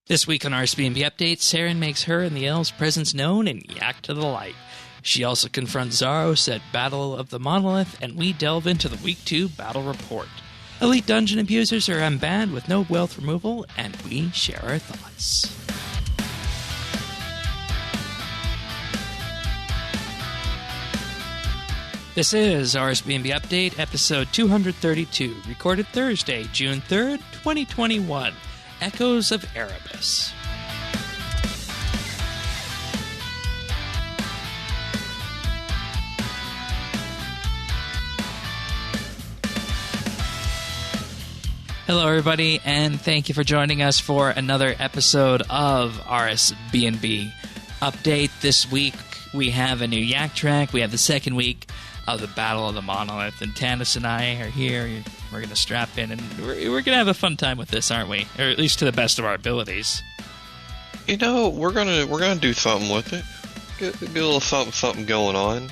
This week on RSBANDB Update, Seren makes her and the elves' presence known and yak to the light. She also confronts Zaros at Battle of the Monolith, and we delve into the Week 2 battle report. Elite dungeon abusers are unbanned with no wealth removal, and we share our thoughts. This is RSBANDB Update, episode 232, recorded Thursday, June 3rd, 2021. Echoes of Erebus. Hello, everybody, and thank you for joining us for another episode of RSBANDB Update. This week, we have a new yak track. We have the second week of the Battle of the Monolith, and Tanis and I are here. We're going to strap in, and we're going to have a fun time with this, aren't we? Or at least to the best of our abilities. You know, we're gonna do something with it. Get a little something going on.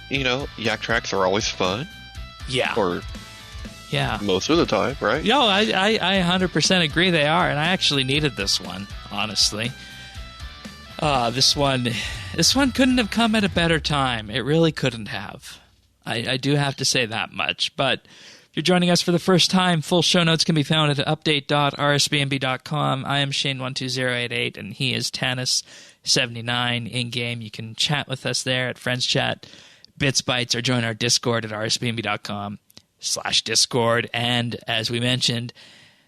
You know, yak tracks are always fun. Yeah. Or yeah, most of the time, right? Yo, I 100% agree they are, and I actually needed this one, honestly. This one couldn't have come at a better time. It really couldn't have. I do have to say that much. But if you're joining us for the first time, full show notes can be found at update.rsbnb.com. I am Shane12088, and he is Tanis79 in-game. You can chat with us there at Friends Chat, BitsBytes, or join our Discord at rsbnb.com/Discord. And as we mentioned,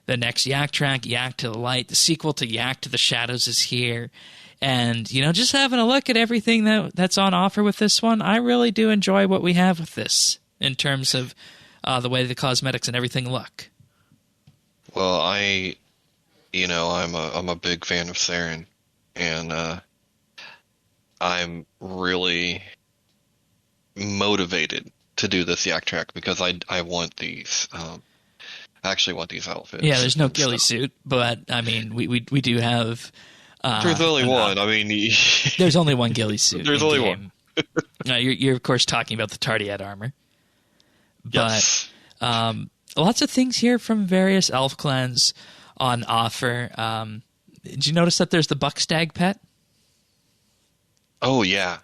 the next yak track, Yak to the Light, the sequel to Yak to the Shadows, is here. And, you know, just having a look at everything that's on offer with this one, I really do enjoy what we have with this in terms of the way the cosmetics and everything look. Well, I'm a big fan of Seren, and I'm really motivated to do this yak track because I want these. I actually want these outfits. Yeah, there's no ghillie suit, but I mean, we do have. There's only one. I mean, there's only one ghillie suit. There's only one. You're of course talking about the Tardiet armor, but yes. Lots of things here from various elf clans on offer. Did you notice that there's the Buckstag pet? Oh yeah.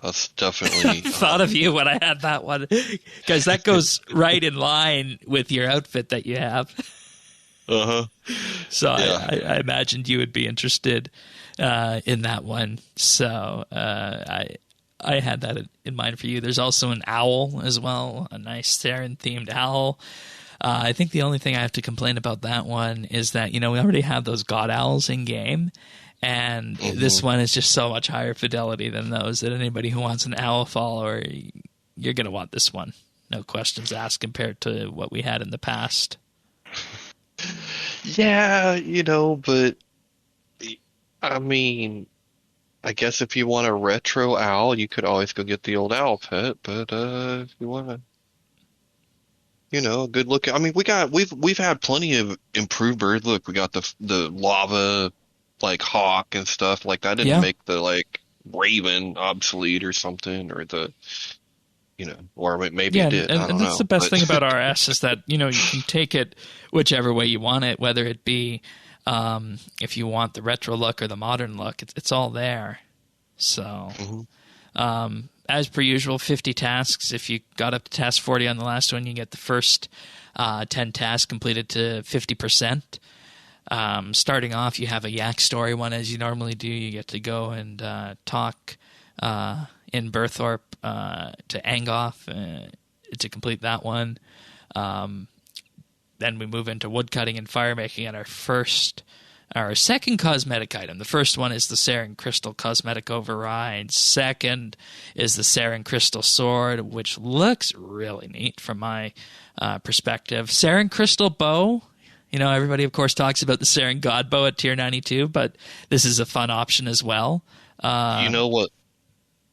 That's definitely thought of you when I had that one, because that goes right in line with your outfit that you have. Uh-huh. So yeah. I imagined you would be interested in that one. So I had that in mind for you. There's also an owl as well, a nice Seren-themed owl. I think the only thing I have to complain about that one is that, you know, we already have those god owls in game, and this one is just so much higher fidelity than those that anybody who wants an owl follower, you're going to want this one. No questions asked compared to what we had in the past. Yeah, you know, but I mean, I guess if you want a retro owl, you could always go get the old owl pet. But if you want to, you know, good looking. I mean, we've had plenty of improved birds. Look, we got the lava like hawk and stuff like that. Didn't make the like raven obsolete or something, or the. You know, or maybe it did. And that's the best thing about RS is that, you know, you can take it whichever way you want it, whether it be if you want the retro look or the modern look, it's all there. So, as per usual, 50 tasks. If you got up to task 40 on the last one, you get the first 10 tasks completed to 50%. Starting off, you have a yak story one, as you normally do. You get to go and talk in Berthorpe to Angoff to complete that one. Then we move into woodcutting and firemaking at our second cosmetic item. The first one is the Seren Crystal Cosmetic Override. Second is the Seren Crystal Sword, which looks really neat from my perspective. Seren Crystal Bow. You know, everybody, of course, talks about the Seren God Bow at tier 92, but this is a fun option as well. You know what?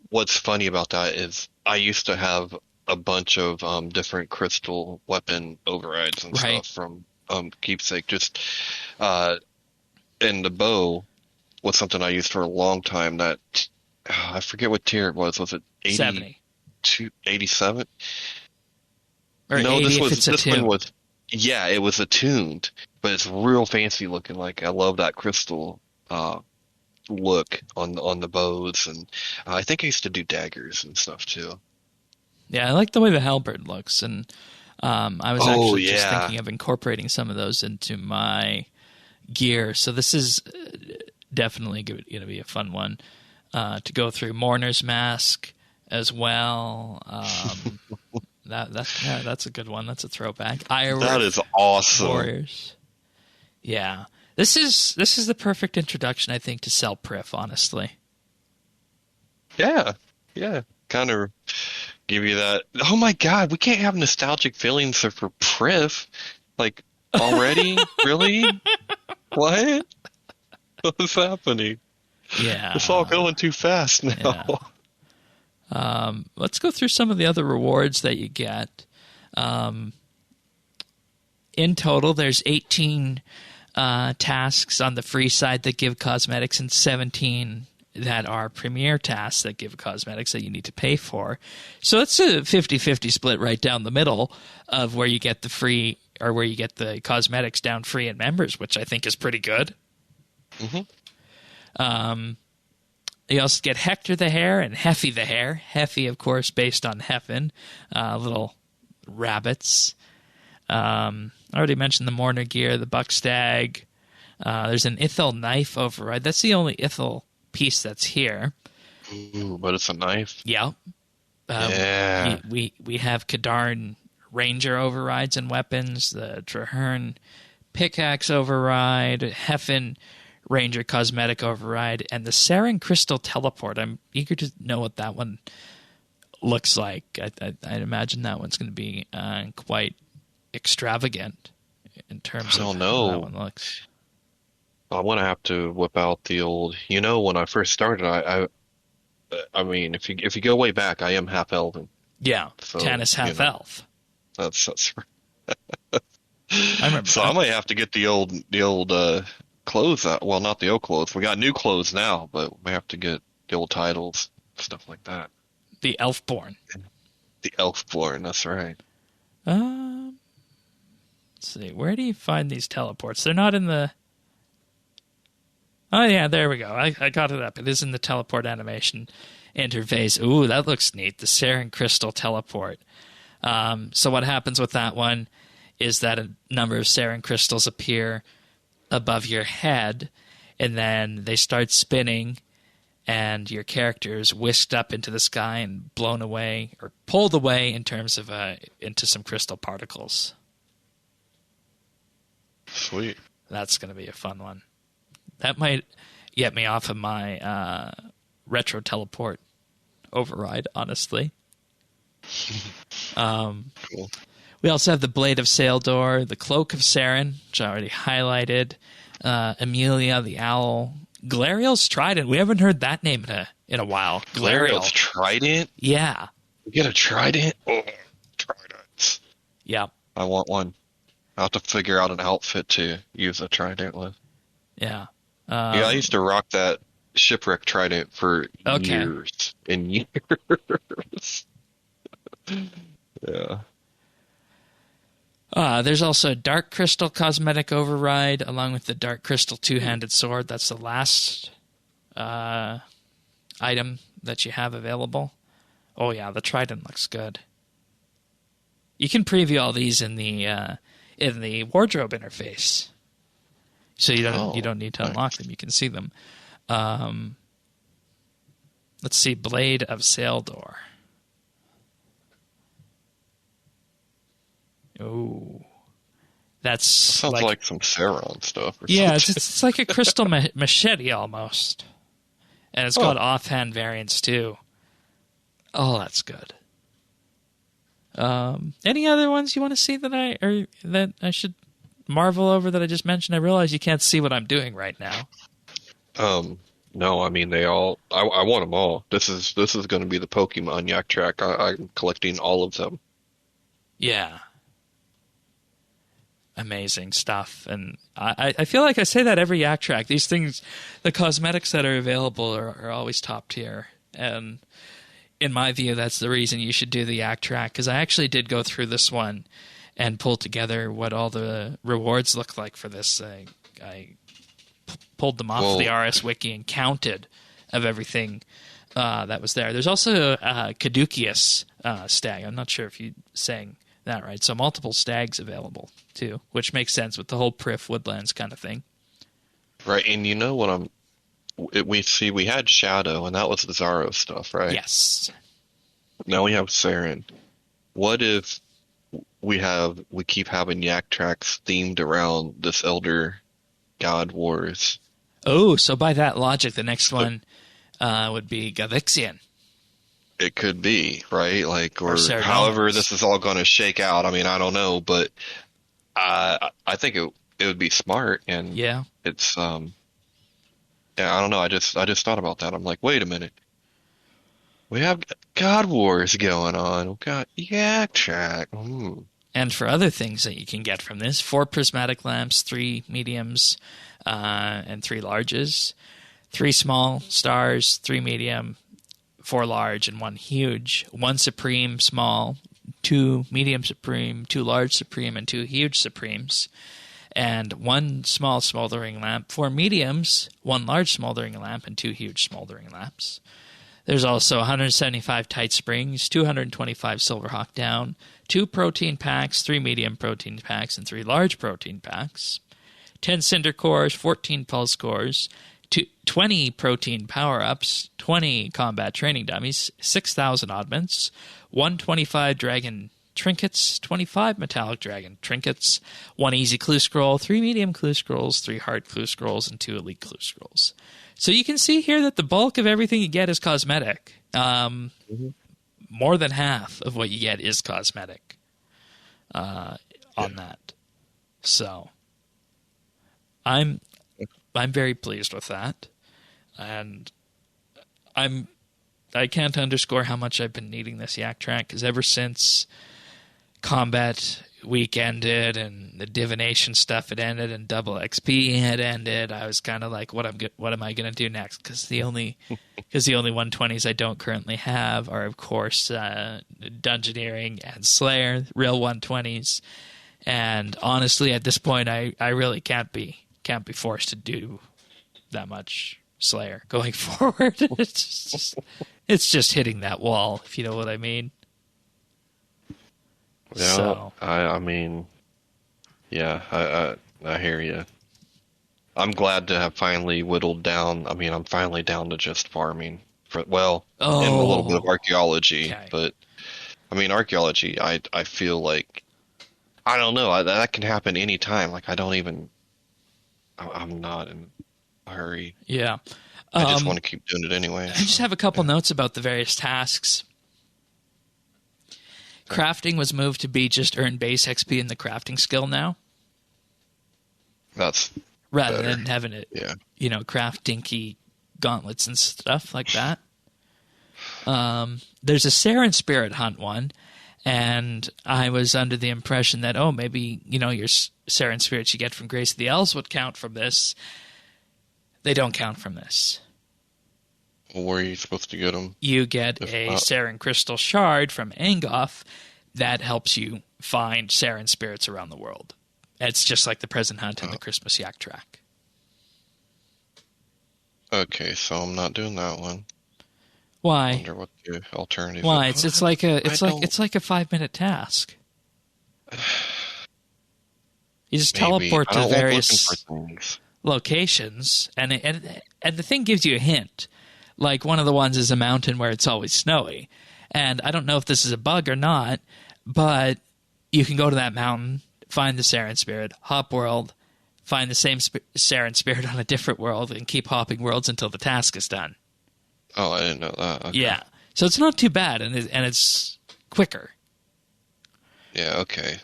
What's funny about that is I used to have a bunch of different crystal weapon overrides and stuff from Keepsake. Just and the bow was something I used for a long time. That I forget what tier it was. Was it 87? Or no, 80 this if was it's this one was. Yeah, it was attuned, but it's real fancy looking. Like I love that crystal look on the bows, and I think I used to do daggers and stuff too. Yeah, I like the way the halberd looks, and I was Oh actually just yeah, thinking of incorporating some of those into my gear. So this is definitely going to be a fun one to go through. Mourner's Mask as well. That's a good one. That's a throwback. that is awesome. Warriors. Yeah, this is the perfect introduction, I think, to Cell Prif. Honestly. Yeah, yeah, kind of give you that. Oh my God, we can't have nostalgic feelings for Priv, like already? Really? What? What's happening? Yeah, It's all going too fast now. Yeah. Let's go through some of the other rewards that you get. In total, there's 18 tasks on the free side that give cosmetics and 17 that are premier tasks that give cosmetics that you need to pay for. So it's a 50-50 split right down the middle of where you get the free or where you get the cosmetics down free in members, which I think is pretty good. Mm-hmm. You also get Hector the Hare and Heffy the Hare. Heffy, of course, based on Heffin, little rabbits. I already mentioned the Mourner gear, the Buckstag. There's an Ithel knife override. That's the only Ithel piece that's here. Ooh, but it's a knife. Yeah. Yeah. We have Kadarn Ranger overrides and weapons, the Traherne pickaxe override, Heffin Ranger cosmetic override, and the Seren crystal teleport. I'm eager to know what that one looks like. I'd imagine that one's going to be quite extravagant in terms of how that one looks. I'm gonna have to whip out the old. You know, when I first started, I mean, if you go way back, I am half elven. Yeah, So, Tannis half elf. That's right. I remember. So I might have to get the old clothes out. Well, not the old clothes. We got new clothes now, but we have to get the old titles, stuff like that. The Elfborn. The Elfborn. That's right. Let's see. Where do you find these teleports? They're not in the. Oh, yeah, there we go. I got it up. It is in the teleport animation interface. Ooh, that looks neat. The Seren Crystal teleport. So what happens with that one is that a number of Seren crystals appear above your head, and then they start spinning, and your character is whisked up into the sky and blown away, or pulled away in terms of into some crystal particles. Sweet. That's going to be a fun one. That might get me off of my retro teleport override, honestly. Cool. We also have the Blade of Saildor, the Cloak of Seren, which I already highlighted, Amelia the Owl, Glariel's Trident. We haven't heard that name in a while. Glariel's Trident? Yeah. You get a trident? Oh, tridents. Yeah. I want one. I'll have to figure out an outfit to use a trident with. Yeah. Yeah, I used to rock that shipwreck trident for years and years. Yeah. There's also a Dark Crystal cosmetic override, along with the Dark Crystal two-handed sword. That's the last item that you have available. Oh yeah, the trident looks good. You can preview all these in the wardrobe interface, so you don't need to unlock them. You can see them. Let's see, Blade of Saildor. Oh, that sounds like some Seren stuff. Yeah, it's like a crystal machete almost, and it's got offhand variants too. Oh, that's good. Any other ones you want to see that I should marvel over that I just mentioned? I realize you can't see what I'm doing right now. No, I mean they all. I want them all. This is going to be the Pokemon Yak Track. I'm collecting all of them. Yeah. Amazing stuff. And I feel like I say that every Yak Track. These things, the cosmetics that are available are always top tier. And in my view, that's the reason you should do the Yak Track, because I actually did go through this one and pull together what all the rewards look like for this. I pulled them off the RS Wiki and counted of everything that was there. There's also a caduceus stag. I'm not sure if you're saying that right. So multiple stags available too, which makes sense with the whole Prif Woodlands kind of thing. Right, and you know what we had Shadow, and that was the Zaros stuff, right? Yes. Now we have Seren. What if we keep having yak tracks themed around this Elder God Wars? Oh, so by that logic, the next one would be Gavixian. It could be, right? Like, or Seren. however this is all going to shake out. I mean, I don't know, but I think it would be smart, and yeah, it's yeah, I don't know. I just thought about that. I'm like, wait a minute, we have God Wars going on. We got yak track. And for other things that you can get from this, 4 prismatic lamps, 3 mediums, and 3 larges, 3 small stars, 3 medium, 4 large, and 1 huge, 1 supreme small, 2 medium supreme, 2 large supreme, and 2 huge supremes, and 1 small smoldering lamp, 4 mediums, 1 large smoldering lamp, and 2 huge smoldering lamps. There's also 175 tight springs, 225 Silverhawk down, 2 protein packs, 3 medium protein packs, and 3 large protein packs, 10 cinder cores, 14 pulse cores, 20 protein power-ups, 20 combat training dummies, 6,000 oddments, 125 dragon trinkets, 25 metallic dragon trinkets, 1 easy clue scroll, 3 medium clue scrolls, 3 hard clue scrolls, and 2 elite clue scrolls. So you can see here that the bulk of everything you get is cosmetic. More than half of what you get is cosmetic on that. So I'm very pleased with that, and I can't underscore how much I've been needing this yak track, because ever since Combat Week ended and the divination stuff had ended and double XP had ended, I was kind of like, what am I going to do next? Because the only 120s I don't currently have are, of course, Dungeoneering and Slayer, real 120s. And honestly, at this point, I really can't be forced to do that much Slayer going forward. It's just hitting that wall, if you know what I mean. Yeah, so. I mean, yeah, I hear you. I'm glad to have finally whittled down. I mean, I'm finally down to just farming and a little bit of archaeology. Okay. But I mean, archaeology, I feel like, I don't know, that can happen anytime. Like, I'm not in a hurry. Yeah. I just want to keep doing it anyway. I just have a couple notes about the various tasks. Crafting was moved to be just earn base XP in the crafting skill now. That's rather better than having it, craft dinky gauntlets and stuff like that. There's a Seren Spirit Hunt one, and I was under the impression that, maybe, your Seren Spirits you get from Grace of the Elves would count from this. They don't count from this. Well, where are you supposed to get them? You get a Seren Crystal Shard from Angoth that helps you find Seren Spirits around the world. It's just like the Present Hunt and the Christmas Yak Track. Okay, so I'm not doing that one. Why? I wonder what the alternative Why? is. It's like a 5-minute task. You just teleport to various locations, and the thing gives you a hint. Like, one of the ones is a mountain where it's always snowy. And I don't know if this is a bug or not, but you can go to that mountain, find the Seren Spirit, hop world, find the same Seren Spirit on a different world, and keep hopping worlds until the task is done. Oh, I didn't know that. Okay. Yeah. So it's not too bad, and it's quicker. Yeah, okay.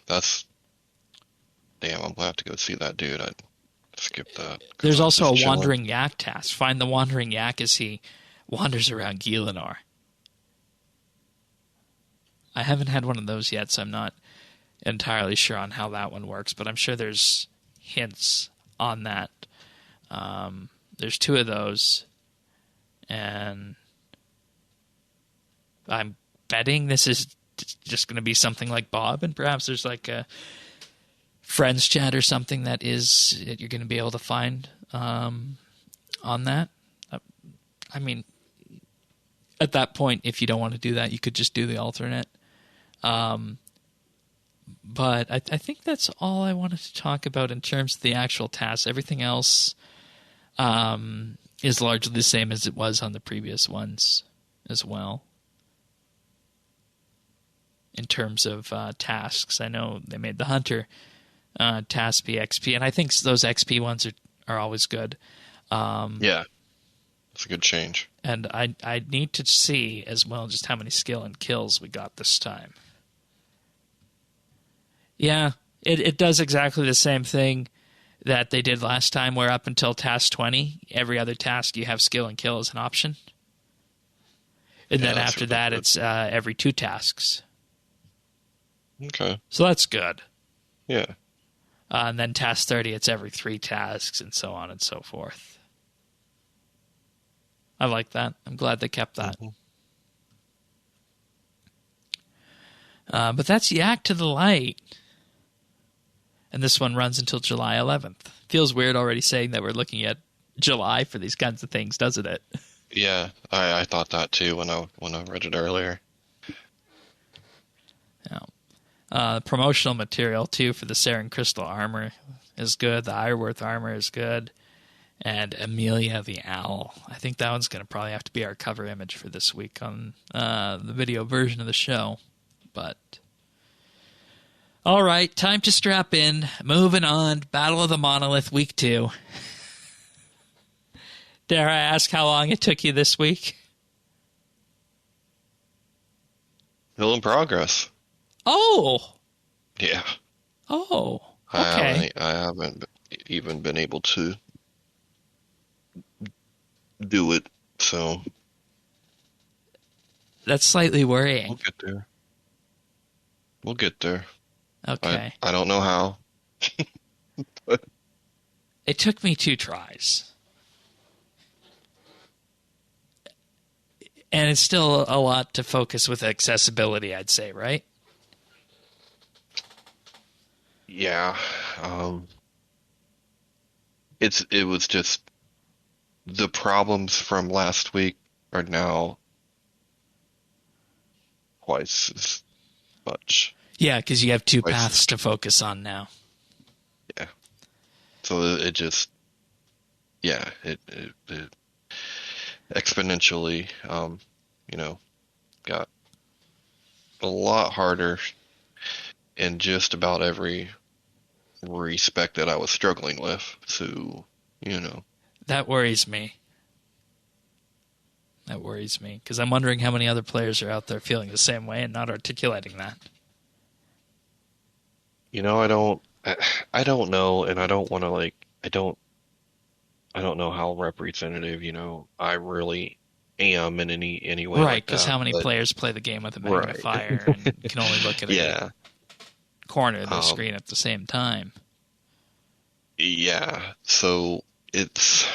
Damn, I'm going to have to go see that dude. I'd skip that. There's also a Wandering Yak task. Find the Wandering Yak as he wanders around Gielinor. I haven't had one of those yet, so I'm not entirely sure on how that one works, but I'm sure there's hints on that. There's 2 of those, and I'm betting this is just going to be something like Bob, and perhaps there's like a friends chat or something that you're going to be able to find on that. I mean, at that point, if you don't want to do that, you could just do the alternate. But I think that's all I wanted to talk about in terms of the actual tasks. Everything else is largely the same as it was on the previous ones as well. In terms of tasks, I know they made the Hunter task be XP, and I think those XP ones are always good. Yeah, it's a good change. And I need to see as well just how many skill and kills we got this time. Yeah, it does exactly the same thing that they did last time, where up until task 20, every other task you have skill and kill as an option. And then after that, it's every 2 tasks. Okay. So that's good. Yeah. And then task 30, it's every 3 tasks, and so on and so forth. I like that. I'm glad they kept that. But that's Yak to the Light. And this one runs until July 11th. Feels weird already saying that we're looking at July for these kinds of things, doesn't it? Yeah, I thought that too when I read it earlier. Yeah. Promotional material too for the Seren Crystal armor is good. The Ironworth armor is good. And Amelia the Owl. I think that one's going to probably have to be our cover image for this week on the video version of the show. But all right, time to strap in. Moving on. Battle of the Monolith, week 2. Dare I ask how long it took you this week? Still in progress. Oh. Yeah. Oh. Okay. I haven't even been able to do it, so that's slightly worrying. We'll get there. Okay. I don't know how. But it took me 2 tries. And it's still a lot to focus with accessibility, I'd say, right? Yeah. It was just the problems from last week are now twice as much. Yeah, because you have 2 paths to focus on now. Yeah. So it just, yeah, it exponentially, got a lot harder in just about every respect that I was struggling with. So, That worries me. That worries me, because I'm wondering how many other players are out there feeling the same way and not articulating that. I don't know, and I don't want to I don't know how representative, I really am in any way. Right, because how many players play the game with a magnifier and can only look at a corner of the screen at the same time? Yeah, so it's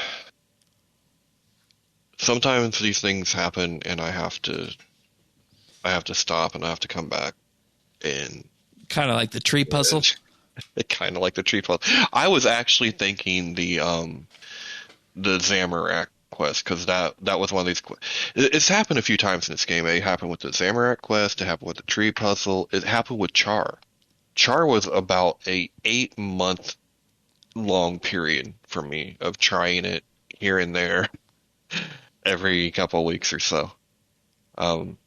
sometimes these things happen, and I have to stop, and I have to come back, and kind of like the tree puzzle. Kind of like the tree puzzle. I was actually thinking the Zamorak quest, because that was one of these. It's happened a few times in this game. It happened with the Zamorak quest. It happened with the tree puzzle. It happened with Char. Char was about a 8-month long period for me of trying it here and there every couple of weeks or so. So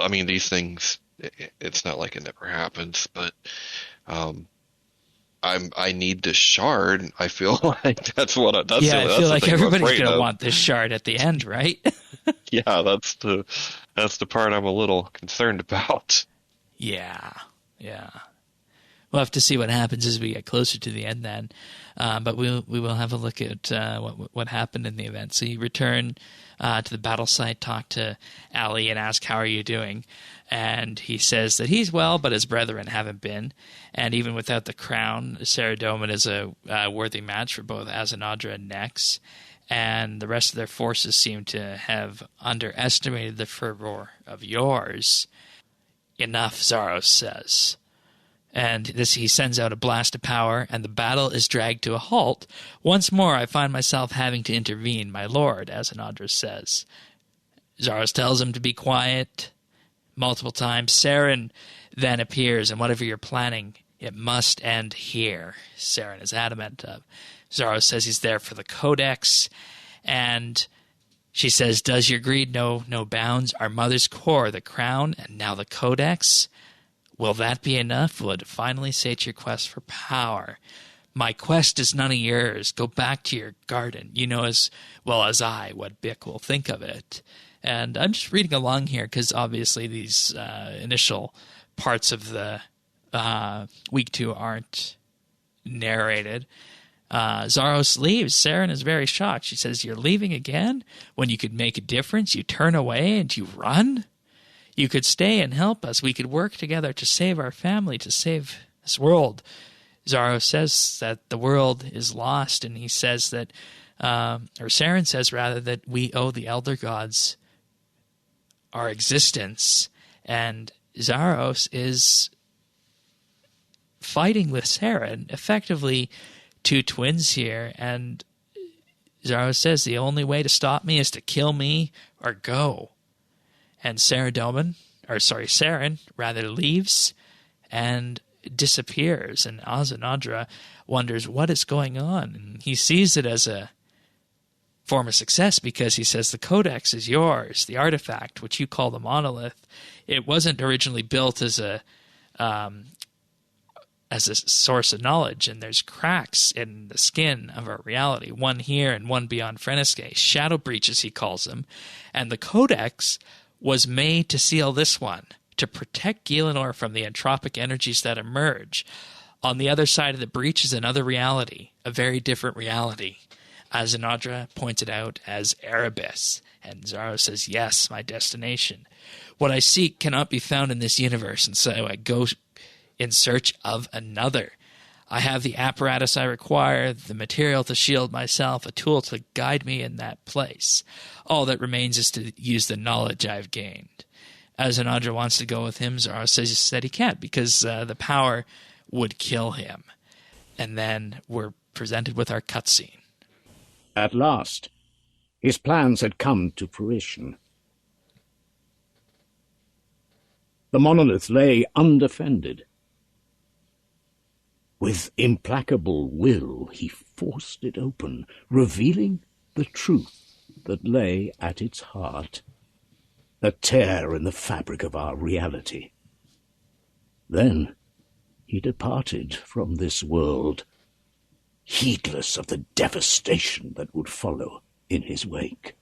I mean, these things, it's not like it never happens, but I need this shard. I feel like that's I feel like everybody's gonna want this shard at the end, right? Yeah, that's the part I'm a little concerned about. Yeah. We'll have to see what happens as we get closer to the end then. But we will have a look at what happened in the event. So you return to the battle site, talk to Ali, and ask, how are you doing? And he says that he's well, but his brethren haven't been. And even without the crown, Saradomin is a worthy match for both Azanadra and Nex. And the rest of their forces seem to have underestimated the fervor of yours. Enough, Zaros says. And he sends out a blast of power, and the battle is dragged to a halt. Once more, I find myself having to intervene, my lord, as Anandra says. Zaros tells him to be quiet multiple times. Seren then appears, and whatever you're planning, it must end here. Seren is adamant. Zaros says he's there for the Codex, and she says, does your greed know no bounds? Our mother's core, the crown, and now the Codex? Will that be enough? Will it finally sate your quest for power? My quest is none of yours. Go back to your garden. You know as well as I what Bick will think of it. And I'm just reading along here because obviously these initial parts of the week 2 aren't narrated. Zaros leaves. Seren is very shocked. She says, you're leaving again? When you could make a difference, you turn away and you run? You could stay and help us. We could work together to save our family, to save this world. Zaros says that the world is lost, and he says that, or Seren says rather, that we owe the elder gods our existence. And Zaros is fighting with Seren, effectively two twins here, and Zaros says the only way to stop me is to kill me or go. And Seren leaves and disappears, and Azanadra wonders what is going on. And he sees it as a form of success because he says the Codex is yours, the artifact, which you call the Monolith. It wasn't originally built as a source of knowledge, and there's cracks in the skin of our reality, one here and one beyond Freneske, shadow breaches he calls them, and the Codex was made to seal this one, to protect Gielinor from the entropic energies that emerge. On the other side of the breach is another reality, a very different reality, as Anandra pointed out as Erebus, and Zaros says, yes, my destination. What I seek cannot be found in this universe, and so I go in search of another. I have the apparatus I require, the material to shield myself, a tool to guide me in that place. All that remains is to use the knowledge I've gained. As Anandra wants to go with him, Zaros says that he can't because the power would kill him. And then we're presented with our cutscene. At last, his plans had come to fruition. The monolith lay undefended. With implacable will, he forced it open, revealing the truth that lay at its heart, a tear in the fabric of our reality. Then he departed from this world, heedless of the devastation that would follow in his wake.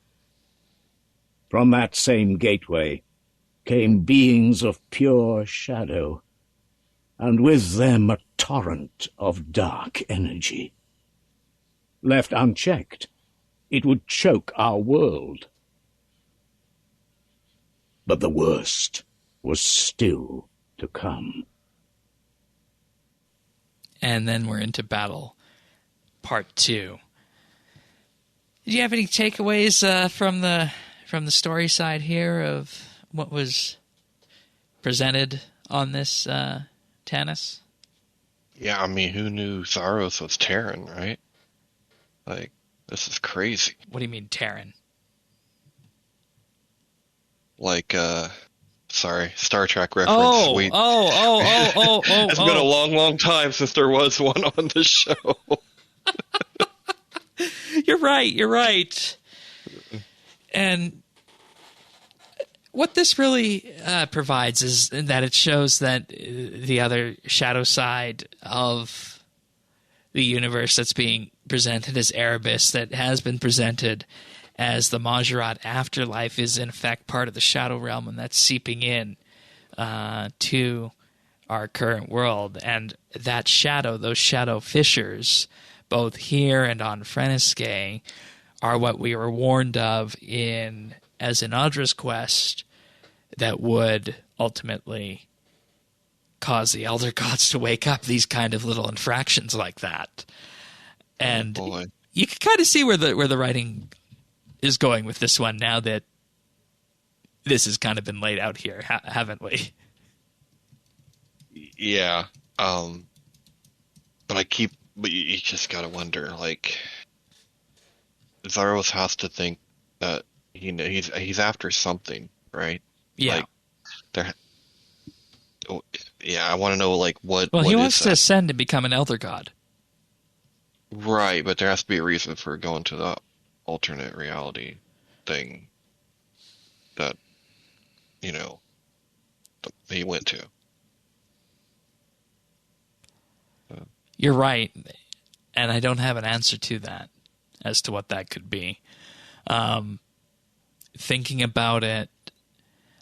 From that same gateway came beings of pure shadow, and with them a torrent of dark energy. Left unchecked, it would choke our world. But the worst was still to come. And then we're into battle, part 2. Did you have any takeaways from the story side here of what was presented on this Tanis? Yeah, I mean, who knew Zaros was Terran, right? Like, this is crazy. What do you mean, Terran? Like, sorry, Star Trek reference. Oh. It's been a long, long time since there was one on the show. You're right. And what this really provides is that it shows that the other shadow side of the universe that's being presented as Erebus, that has been presented as the Majorat afterlife, is in fact part of the shadow realm, and that's seeping in to our current world. And that shadow, those shadow fissures, both here and on Freneske, are what we were warned of in Azanadra's quest that would ultimately cause the elder gods to wake up, these kind of little infractions like that. And you can kind of see where the writing is going with this one now that this has kind of been laid out here, haven't we? yeah. But you just gotta wonder, like, Zaros has to think that he's after something, right? Yeah. Like, there, oh, yeah, I want to know, like, Well, what he is wants to that? ascend and become an elder god. Right, but there has to be a reason for going to the alternate reality thing that, you know, he went to. You're right, and I don't have an answer to that as to what that could be. Thinking about it,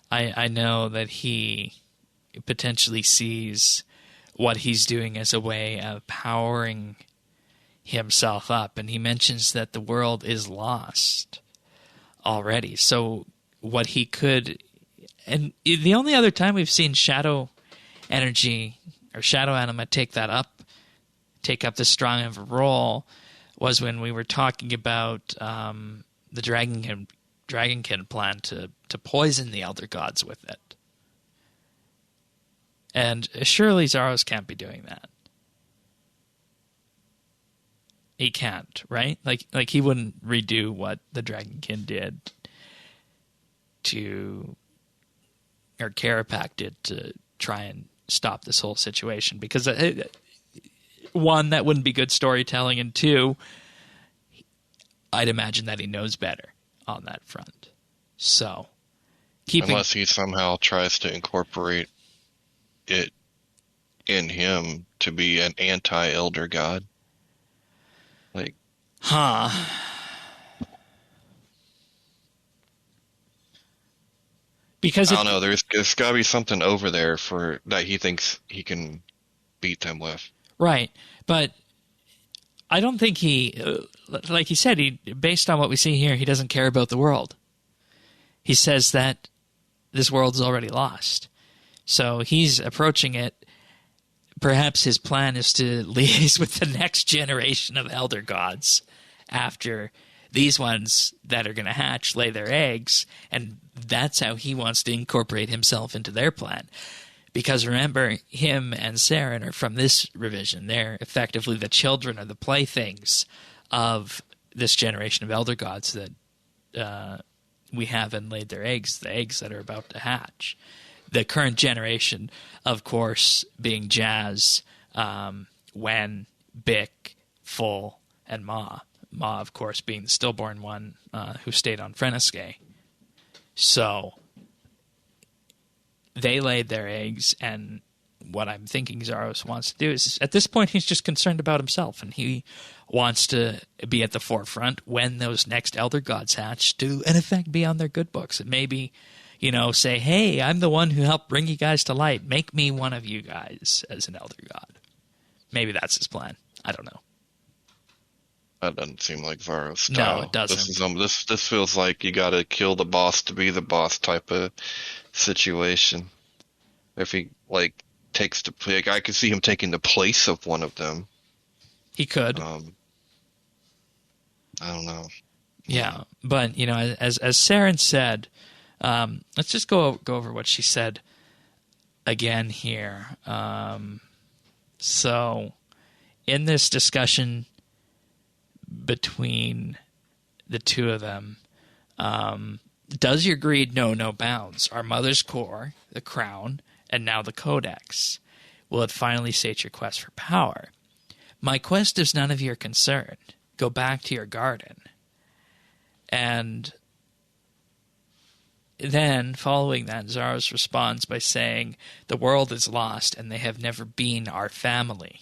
I know that he potentially sees what he's doing as a way of powering himself up, and he mentions that the world is lost already. So what he could, and the only other time we've seen shadow energy or shadow anima take up this strong of a role was when we were talking about the Dragonkin plan to poison the elder gods with it. And surely Zaros can't be doing that. He can't, right? Like he wouldn't redo what the Dragonkin did or Carapac did to try and stop this whole situation, because one, that wouldn't be good storytelling, and two, I'd imagine that he knows better on that front. So, Unless he somehow tries to incorporate it in him to be an anti-elder god. Like, because I don't know, there's got to be something over there for that he thinks he can beat them with. Right, but I don't think like he said, based on what we see here, he doesn't care about the world. He says that this world's already lost. So he's approaching it. Perhaps his plan is to liaise with the next generation of elder gods after these ones that are going to hatch lay their eggs, and that's how he wants to incorporate himself into their plan. Because remember, him and Seren are from this revision. They're effectively the children or the playthings of this generation of elder gods that we haven't laid their eggs, the eggs that are about to hatch. The current generation, of course, being Jazz, Wen, Bick, Full, and Ma. Ma, of course, being the stillborn one who stayed on Freneske. So they laid their eggs, and what I'm thinking Zaros wants to do is, at this point, he's just concerned about himself, and he wants to be at the forefront when those next elder gods hatch to, in effect, be on their good books. And maybe, say, hey, I'm the one who helped bring you guys to light. Make me one of you guys as an elder god. Maybe that's his plan. I don't know. That doesn't seem like Zaros' style. No, it doesn't. This feels like you got to kill the boss to be the boss type of situation. If he takes the I could see him taking the place of one of them. He could. I don't know. Yeah, but as Seren said, let's just go over what she said again here. So, in this discussion between the two of them, does your greed know no bounds? Our mother's core, the crown, and now the codex. Will it finally sate your quest for power? My quest is none of your concern. Go back to your garden. And then, following that, Zaros responds by saying, the world is lost and they have never been our family.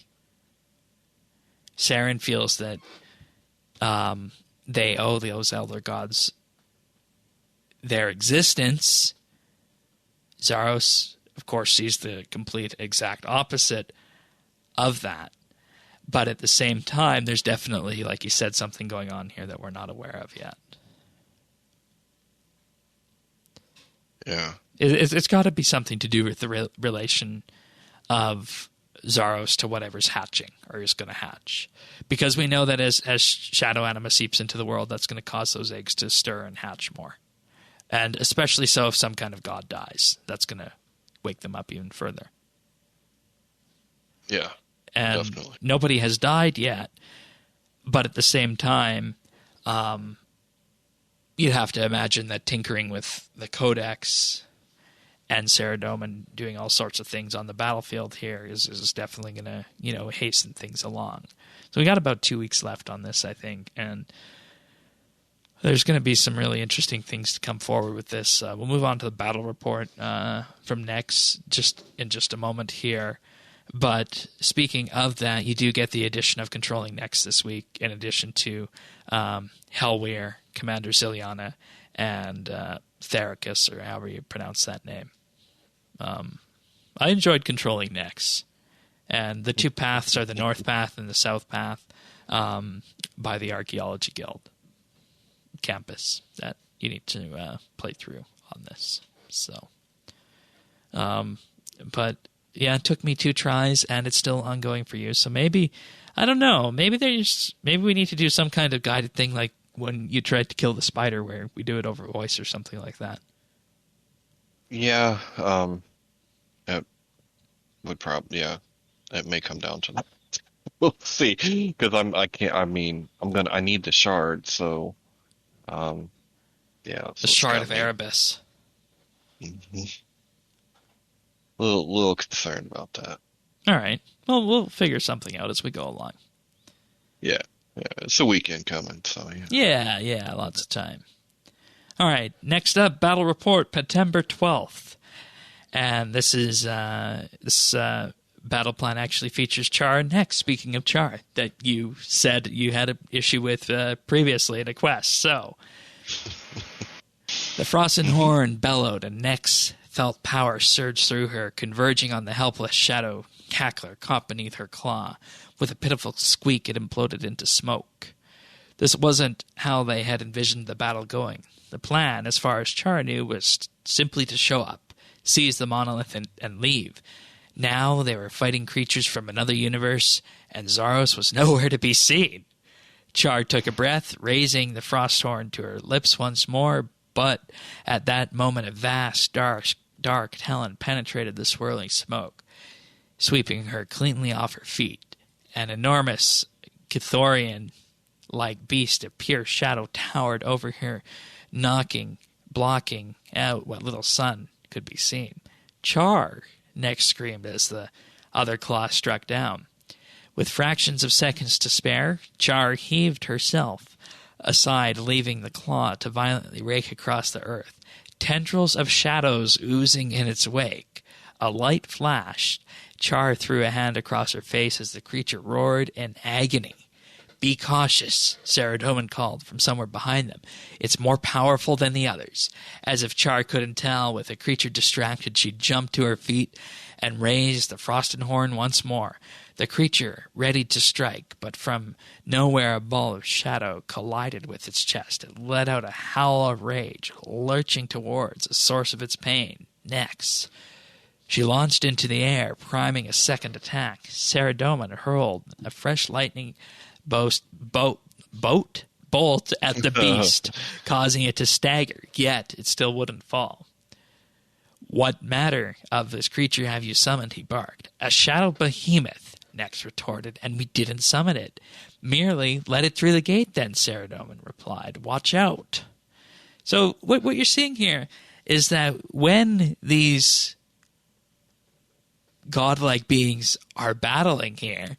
Seren feels that they owe those elder gods their existence. Zaros, of course, sees the complete exact opposite of that. But at the same time, there's definitely, like you said, something going on here that we're not aware of yet. Yeah. It's got to be something to do with the relation of Zaros to whatever's hatching or is going to hatch. Because we know that as shadow anima seeps into the world, that's going to cause those eggs to stir and hatch more. And especially so if some kind of god dies. That's going to wake them up even further. Yeah, and definitely. nobody has died yet. But at the same time, you'd have to imagine that tinkering with the Codex and Saradomin doing all sorts of things on the battlefield here is definitely going to, hasten things along. So we got about 2 weeks left on this, I think, and there's going to be some really interesting things to come forward with this. We'll move on to the battle report from Nex in just a moment here. But speaking of that, you do get the addition of Controlling Nex this week, in addition to Helweir, Commander Ziliana, and Thericus, or however you pronounce that name. I enjoyed Controlling Nex. And the two paths are the North Path and the South Path by the Archaeology Guild campus that you need to play through on this. So, but yeah, it took me 2 tries, and it's still ongoing for you. So maybe, I don't know, maybe we need to do some kind of guided thing like when you tried to kill the spider, where we do it over voice or something like that. Yeah, it would probably, yeah, it may come down to that. We'll see, because I need the shard, so, yeah. The shard of Erebus. Mm-hmm. Little concerned about that. All right. Well, we'll figure something out as we go along. Yeah. It's a weekend coming, so yeah. Yeah, lots of time. All right. Next up, battle report, September 12th. And this is this battle plan actually features Char next. Speaking of Char, that you said you had an issue with previously in a quest. So, the Frosten Horn bellowed, and Nex felt power surge through her, converging on the helpless shadow cackler caught beneath her claw. With a pitiful squeak, it imploded into smoke. This wasn't how they had envisioned the battle going. The plan, as far as Char knew, was simply to show up, seize the monolith, and leave. Now they were fighting creatures from another universe, and Zaros was nowhere to be seen. Char took a breath, raising the Frosthorn to her lips once more, but at that moment a vast, dark talon penetrated the swirling smoke, sweeping her cleanly off her feet. An enormous Chthorian-like beast of pure shadow towered over her, blocking out what little sun could be seen. Char! Nex screamed as the other claw struck down. With fractions of seconds to spare, Char heaved herself aside, leaving the claw to violently rake across the earth. Tendrils of shadows oozing in its wake. A light flashed. Char threw a hand across her face as the creature roared in agony. "Be cautious," Saradomin called from somewhere behind them. "It's more powerful than the others." As if Char couldn't tell, with the creature distracted, she jumped to her feet and raised the Frosten Horn once more. The creature readied to strike, but from nowhere a ball of shadow collided with its chest. It let out a howl of rage, lurching towards the source of its pain, Nex. She launched into the air, priming a second attack. Saradomin hurled a fresh lightning bolt at the beast, causing it to stagger, yet it still wouldn't fall. "What matter of this creature have you summoned?" he barked. "A shadow behemoth," Nex retorted, "and we didn't summon it." "Merely let it through the gate then," Saradomin replied. "Watch out." So what you're seeing here is that when these godlike beings are battling here,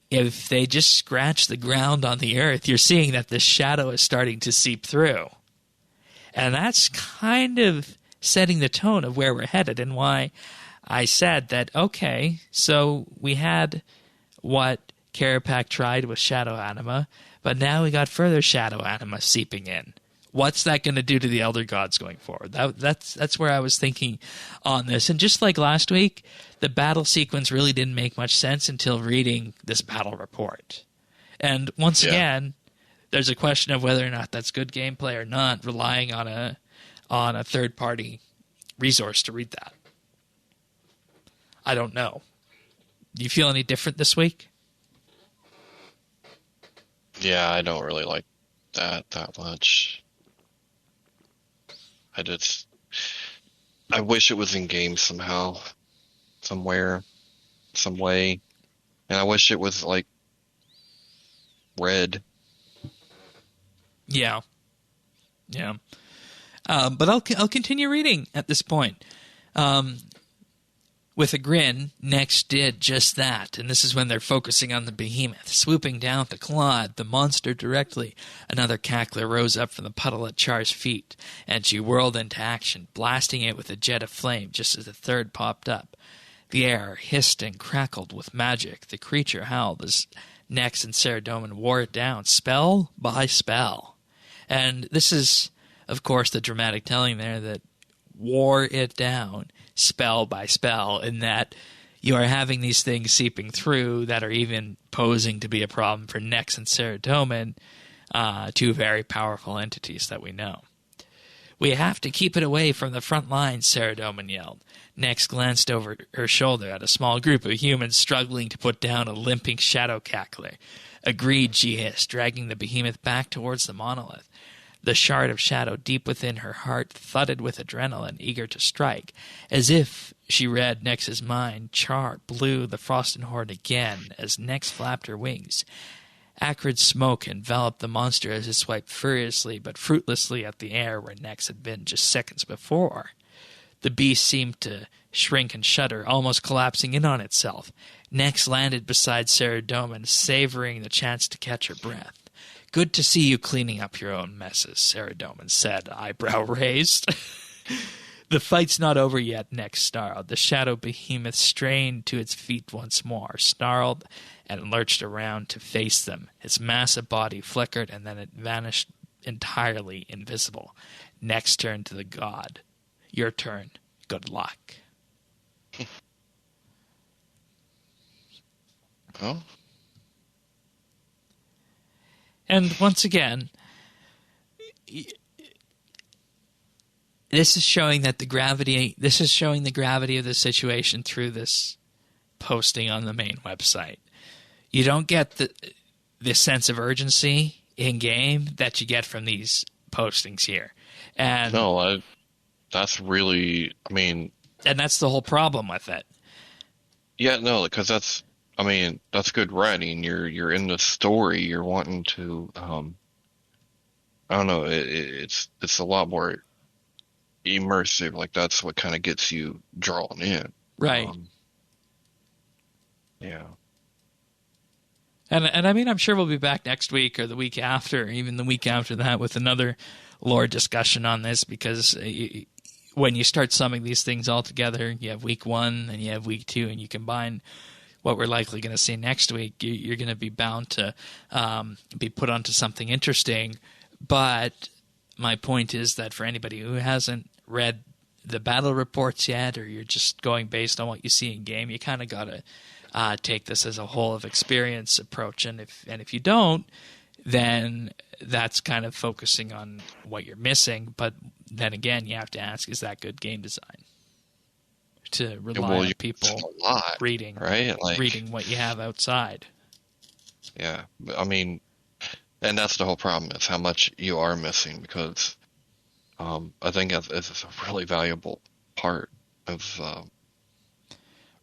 if they just scratch the ground on the earth, you're seeing that the shadow is starting to seep through. And that's kind of setting the tone of where we're headed, and why I said that, okay, so we had what Karapak tried with Shadow Anima, but now we got further Shadow Anima seeping in. What's that going to do to the Elder Gods going forward? That's where I was thinking on this. And just like last week, the battle sequence really didn't make much sense until reading this battle report. And once again, there's a question of whether or not that's good gameplay or not, relying on a third-party resource to read that. I don't know. Do you feel any different this week? Yeah, I don't really like that much. I wish it was in game somehow, somewhere, some way. And I wish it was like red. Yeah. Yeah. But I'll continue reading at this point. With a grin, Nex did just that, and this is when they're focusing on the behemoth, swooping down to Claude, the monster, directly. Another cackler rose up from the puddle at Char's feet, and she whirled into action, blasting it with a jet of flame just as the third popped up. The air hissed and crackled with magic. The creature howled as Nex and Saradomin wore it down, spell by spell. And this is, of course, the dramatic telling there that wore it down spell by spell, in that you are having these things seeping through that are even posing to be a problem for Nex and Saradomin, two very powerful entities that we know. We have to keep it away from the front lines, Saradomin yelled. Nex glanced over her shoulder at a small group of humans struggling to put down a limping shadow cackler. Agreed, she hissed, dragging the behemoth back towards the monolith. The shard of shadow deep within her heart thudded with adrenaline, eager to strike. As if she read Nex's mind, Char blew the frosted horn again as Nex flapped her wings. Acrid smoke enveloped the monster as it swiped furiously but fruitlessly at the air where Nex had been just seconds before. The beast seemed to shrink and shudder, almost collapsing in on itself. Nex landed beside Saradomin, savoring the chance to catch her breath. Good to see you cleaning up your own messes, Saradomin said, eyebrow raised. The fight's not over yet, Nex snarled. The shadow behemoth strained to its feet once more, snarled, and lurched around to face them. Its massive body flickered, and then it vanished entirely invisible. Nex turned to the god. Your turn. Good luck. Oh. And once again, this is showing that the gravity of the situation through this posting on the main website. You don't get the sense of urgency in game that you get from these postings here. And No, that's really, and that's the whole problem with it. Yeah, no, because that's good writing. You're in the story. You're wanting to, I don't know. It's a lot more immersive. Like that's what kind of gets you drawn in. Right. Yeah. And I'm sure we'll be back next week or the week after, or even the week after that, with another lore discussion on this, because when you start summing these things all together, you have week 1 and you have week 2, and you combine what we're likely going to see next week, you're going to be bound to be put onto something interesting. But my point is that for anybody who hasn't read the battle reports yet, or you're just going based on what you see in game, you kind of got to take this as a whole of experience approach. And if you don't, then that's kind of focusing on what you're missing. But then again, you have to ask, is that good game design? To rely on people reading, right? Reading what you have outside. Yeah, and that's the whole problem, is how much you are missing, because I think it's a really valuable part of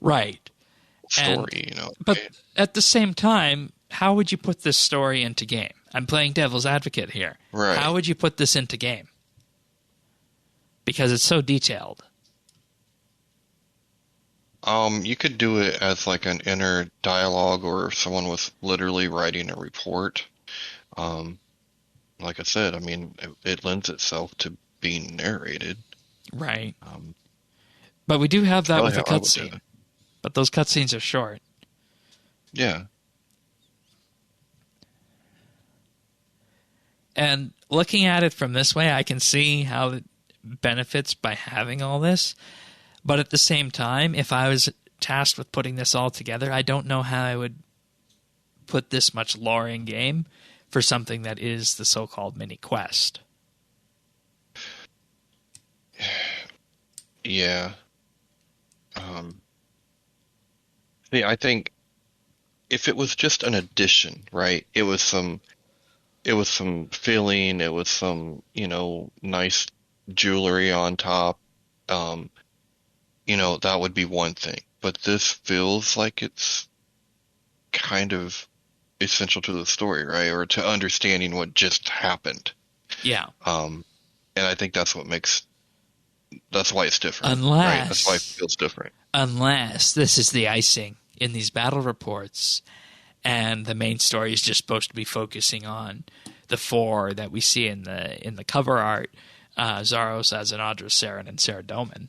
right story, But at the same time, how would you put this story into game? I'm playing devil's advocate here. Right. How would you put this into game? Because it's so detailed. You could do it as like an inner dialogue, or someone was literally writing a report. Like I said, it lends itself to being narrated. Right. But we do have that with a cutscene. But those cutscenes are short. Yeah. And looking at it from this way, I can see how it benefits by having all this. But at the same time, if I was tasked with putting this all together, I don't know how I would put this much lore in game for something that is the so-called mini quest. Yeah. See, I think if it was just an addition, right? It was some filling, it was some, nice jewelry on top. That would be one thing. But this feels like it's kind of essential to the story, right? Or to understanding what just happened. Yeah. And I think that's why it's different. Unless, right? That's why it feels different. Unless this is the icing in these battle reports, and the main story is just supposed to be focusing on the four that we see in the cover art: Zaros, Azanadra, Seren, and Saradomin.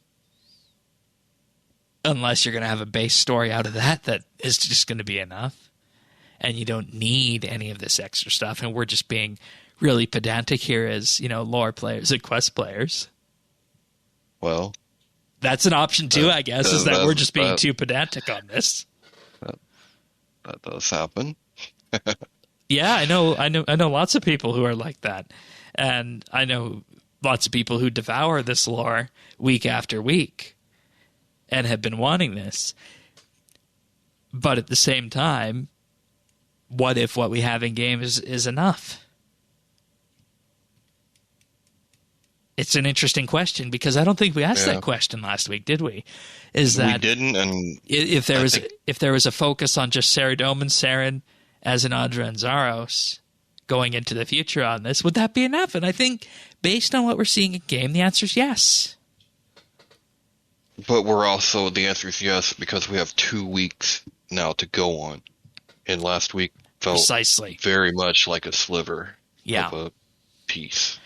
Unless you're going to have a base story out of that is just going to be enough, and you don't need any of this extra stuff. And we're just being really pedantic here as, lore players and quest players. Well, that's an option too, I guess, is that we're just being too pedantic on this. That does happen. Yeah, I know lots of people who are like that, and I know lots of people who devour this lore week after week and have been wanting this. But at the same time, what if what we have in game is enough? It's an interesting question, because I don't think we asked that question last week, did we? We didn't, and if there was a focus on just Saradomin, Seren, Azanadra, and Zaros going into the future on this, would that be enough? And I think, based on what we're seeing in game, the answer is yes. But the answer is yes, because we have 2 weeks now to go on. And last week felt precisely very much like a sliver of a piece,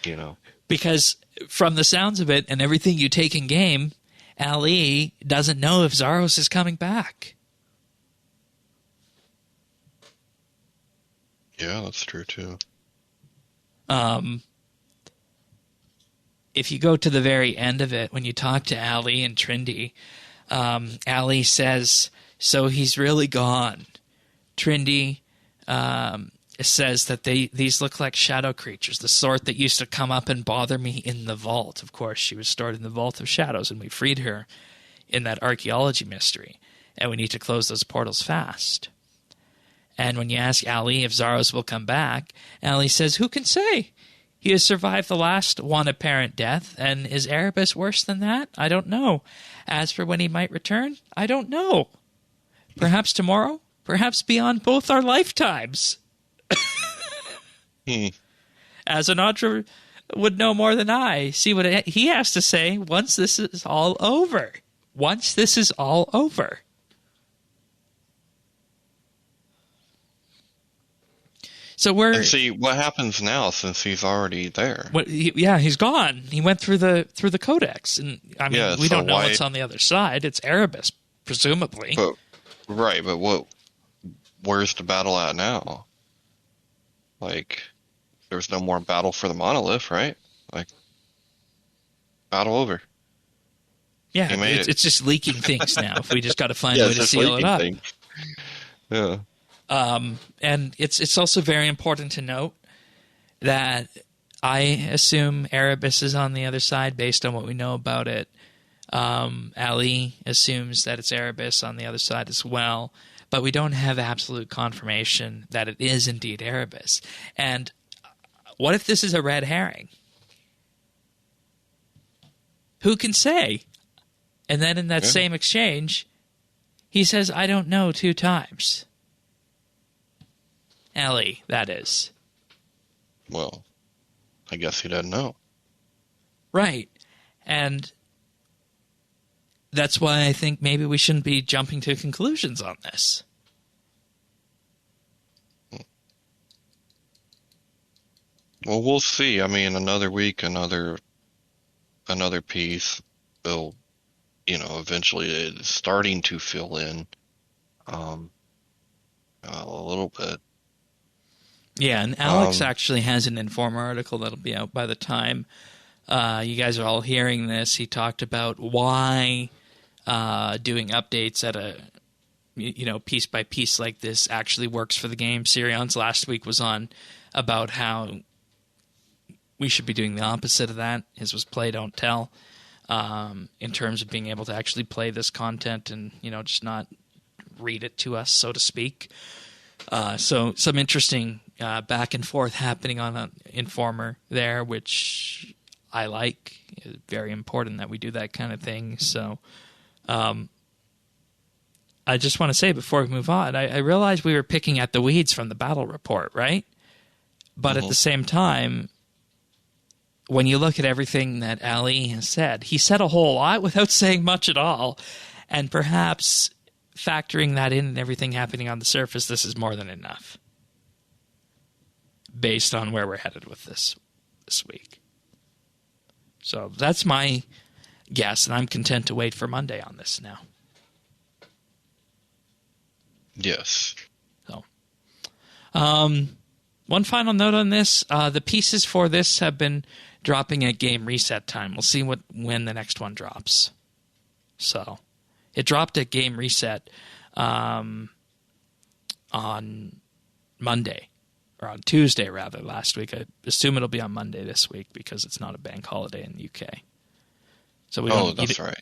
Because from the sounds of it and everything you take in game, Ali doesn't know if Zaros is coming back. Yeah, that's true too. If you go to the very end of it, when you talk to Ali and Trindy, Ali says, so he's really gone. Trindy says that these look like shadow creatures, the sort that used to come up and bother me in the vault. Of course, she was stored in the Vault of Shadows, and we freed her in that archaeology mystery, and we need to close those portals fast. And when you ask Ali if Zaros will come back, Ali says, who can say? He has survived the last one apparent death, and is Erebus worse than that? I don't know. As for when he might return, I don't know. Perhaps tomorrow? Perhaps beyond both our lifetimes. Azanadra would know more than I. See what he has to say once this is all over. Once this is all over. So and see what happens now, since he's already there. He's gone. He went through the codex, and I mean, we don't know what's on the other side. It's Erebus, presumably. But where's the battle at now? Like, there's no more battle for the Monolith, right? Like, battle over. Yeah, it's just leaking things now. If we just got to find a way to seal it up. Things. Yeah. And it's also very important to note that I assume Erebus is on the other side based on what we know about it. Ali assumes that it's Erebus on the other side as well, but we don't have absolute confirmation that it is indeed Erebus. And what if this is a red herring? Who can say? And then in that same exchange, he says, I don't know 2 times. Ali, that is. Well, I guess he doesn't know. Right. And that's why I think maybe we shouldn't be jumping to conclusions on this. Well, we'll see. I mean, another week, another piece will, eventually it's starting to fill in a little bit. Yeah, and Alex actually has an Informer article that'll be out by the time you guys are all hearing this. He talked about why doing updates at a piece by piece like this actually works for the game. Sirion's last week was on about how we should be doing the opposite of that. His was play, don't tell, in terms of being able to actually play this content and just not read it to us, so to speak. So some interesting back and forth happening on an Informer there, which I like. It's very important that we do that kind of thing. So I just want to say before we move on, I realized we were picking at the weeds from the battle report, right? But at the same time, when you look at everything that Ali has said, he said a whole lot without saying much at all. And perhaps factoring that in and everything happening on the surface, this is more than enough. Based on where we're headed with this week. So that's my guess, and I'm content to wait for Monday on this now. Yes. So, one final note on this: the pieces for this have been dropping at game reset time. We'll see when the next one drops. So, it dropped at game reset on Monday, or on Tuesday rather, last week. I assume it'll be on Monday this week because it's not a bank holiday in the UK. So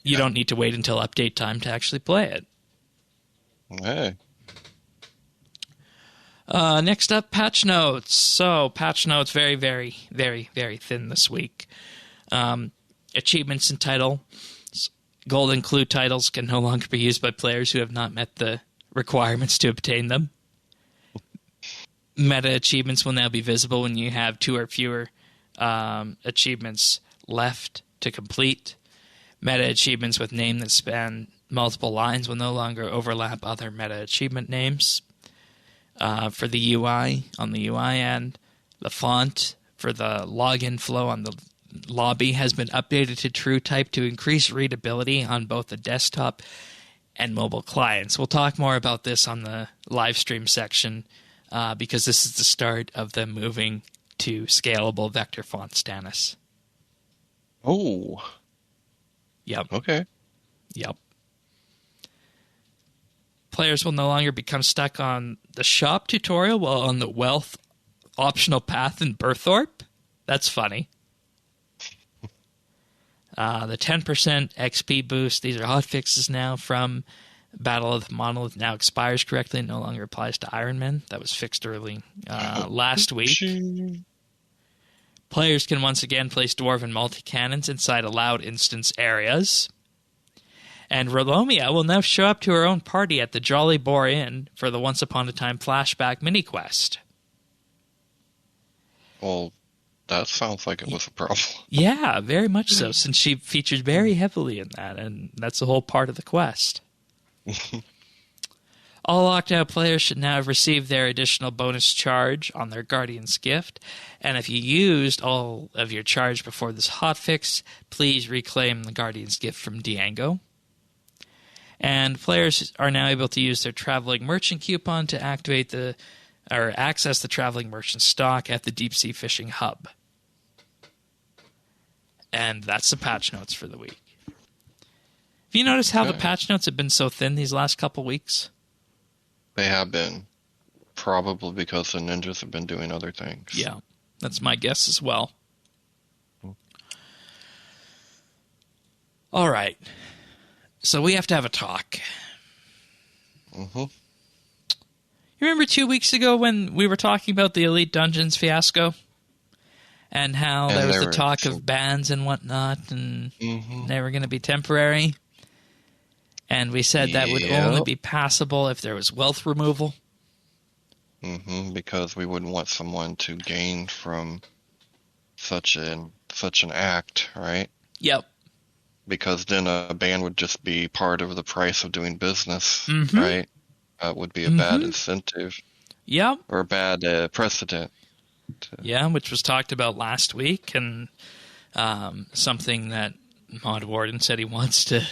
you don't need to wait until update time to actually play it. Hey. Next up, patch notes. So, patch notes, very, very, very, very thin this week. Achievements and title. Golden clue titles can no longer be used by players who have not met the requirements to obtain them. Meta achievements will now be visible when you have 2 or fewer achievements left to complete. Meta achievements with name that span multiple lines will no longer overlap other meta achievement names. For the UI, on the UI end, the font for the login flow on the lobby has been updated to true type to increase readability on both the desktop and mobile clients. We'll talk more about this on the live stream section because this is the start of them moving to scalable vector font status. Oh. Yep. Okay. Yep. Players will no longer become stuck on the shop tutorial while on the wealth optional path in Burthorpe. That's funny. The 10% XP boost, these are hotfixes now from Battle of the Monolith, now expires correctly and no longer applies to Ironman. That was fixed early last week. Players can once again place Dwarven multi-cannons inside allowed instance areas. And Rolomia will now show up to her own party at the Jolly Boar Inn for the Once Upon a Time flashback mini-quest. Well, that sounds like it was a problem. Yeah, very much so, since she featured very heavily in that, and that's the whole part of the quest. All locked-out players should now have received their additional bonus charge on their Guardian's Gift, and if you used all of your charge before this hotfix, please reclaim the Guardian's Gift from Diango. And players are now able to use their Traveling Merchant coupon to access the Traveling Merchant stock at the Deep Sea Fishing Hub. And that's the patch notes for the week. Have you noticed how the patch notes have been so thin these last couple weeks? They have been. Probably because the ninjas have been doing other things. Yeah, that's my guess as well. All right. So we have to have a talk. Mm-hmm. You remember 2 weeks ago when we were talking about the Elite Dungeons fiasco? And how there was the talk of bans and whatnot, and they were going to be temporary? And we said that would only be passable if there was wealth removal? Because we wouldn't want someone to gain from such an act, right? Yep. Because then a ban would just be part of the price of doing business, right? That would be a bad incentive. Yep. Or a bad precedent. Yeah, which was talked about last week, and something that Mod Warden said he wants to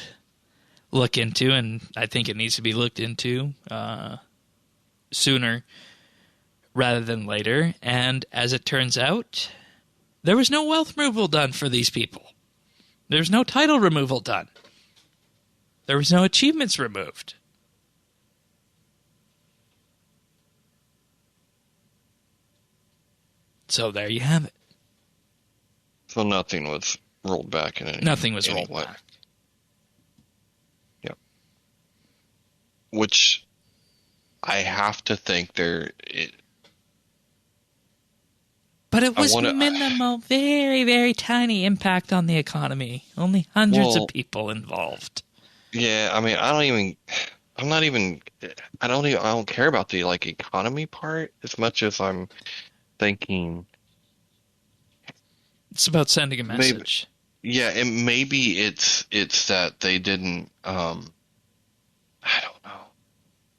look into, and I think it needs to be looked into sooner rather than later. And as it turns out, there was no wealth removal done for these people. There's no title removal done. There was no achievements removed. So there you have it. So nothing was rolled back in any Nothing was rolled way. back. Yep. Which I have to think But it was minimal, very, very tiny impact on the economy. Only hundreds of people involved. Yeah, I mean, I'm not even. I don't care about the like economy part as much as I'm thinking It's about sending a maybe. message. Yeah, and maybe it's that they didn't. I don't know.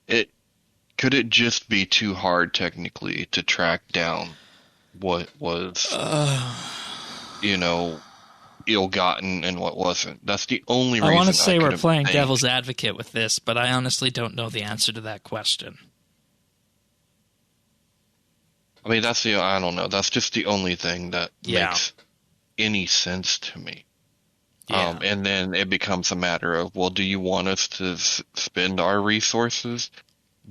It could it just be too hard technically to track down what was, you know, ill-gotten and what wasn't. That's the only I want to reason I say we're could playing think. devil's advocate with this, but I honestly don't know the answer to that question. I mean, I don't know. That's just the only thing that Yeah. makes any sense to me. Yeah. And then it becomes a matter of, well, do you want us to spend our resources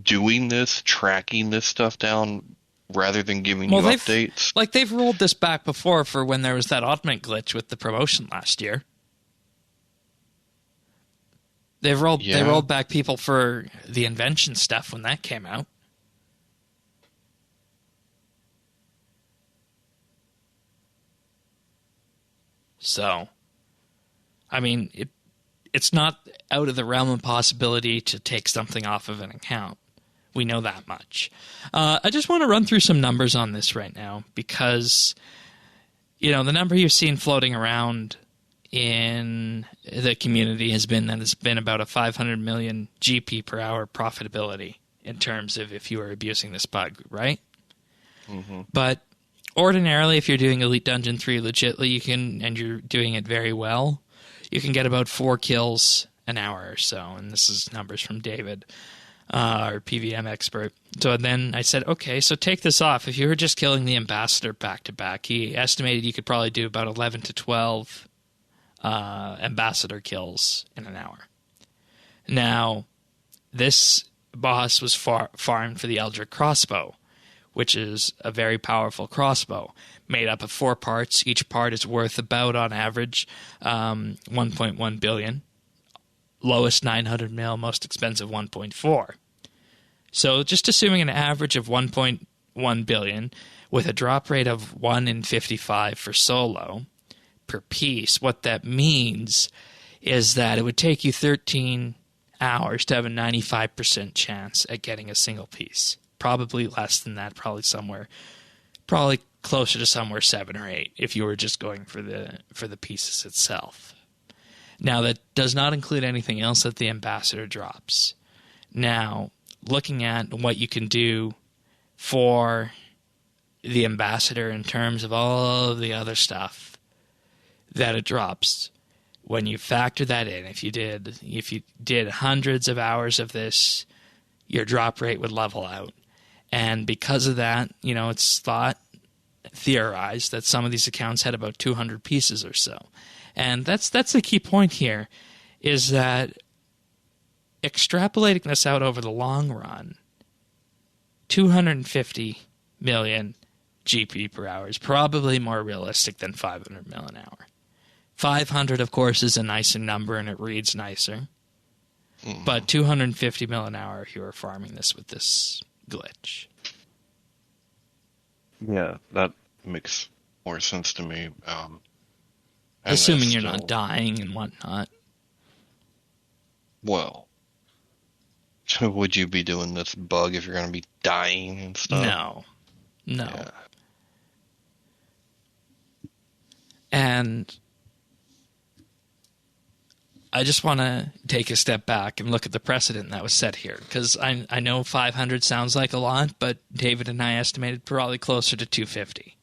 doing this, tracking this stuff down, rather than giving you updates? They've rolled this back before for when there was that augment glitch with the promotion last year. They rolled back people for the invention stuff when that came out. So, I mean, it's not out of the realm of possibility to take something off of an account. We know that much. I just want to run through some numbers on this right now because, the number you've seen floating around in the community has been that it's been about a 500 million GP per hour profitability in terms of if you are abusing this bug, right? Mm-hmm. But ordinarily, if you're doing Elite Dungeon 3 legitly, and you're doing it very well, you can get about 4 kills an hour or so. And this is numbers from David, our PVM expert. So then I said, okay, so take this off. If you were just killing the ambassador back to back, he estimated you could probably do about 11 to 12 ambassador kills in an hour. Now, this boss was farmed for the Eldritch crossbow, which is a very powerful crossbow made up of 4 parts. Each part is worth about, on average, 1.1 billion. Lowest 900 mil, most expensive 1.4. So just assuming an average of 1.1 billion with a drop rate of 1 in 55 for solo per piece, what that means is that it would take you 13 hours to have a 95% chance at getting a single piece. Probably less than that, probably closer to somewhere 7 or 8 if you were just going for the pieces itself. Now, that does not include anything else that the ambassador drops. Now, looking at what you can do for the ambassador in terms of all of the other stuff that it drops, when you factor that in, if you did hundreds of hours of this, your drop rate would level out. And because of that, it's theorized that some of these accounts had about 200 pieces or so. And that's the key point here, is that extrapolating this out over the long run, 250 million GP per hour is probably more realistic than 500 mil an hour. 500, of course, is a nicer number and it reads nicer. Mm-hmm. But 250 mil an hour if you were farming this with this glitch. Yeah, that makes more sense to me. Assuming you're not dying and whatnot. Well, would you be doing this bug if you're going to be dying and stuff? No. Yeah. And I just want to take a step back and look at the precedent that was set here, because I know 500 sounds like a lot, but David and I estimated probably closer to 250.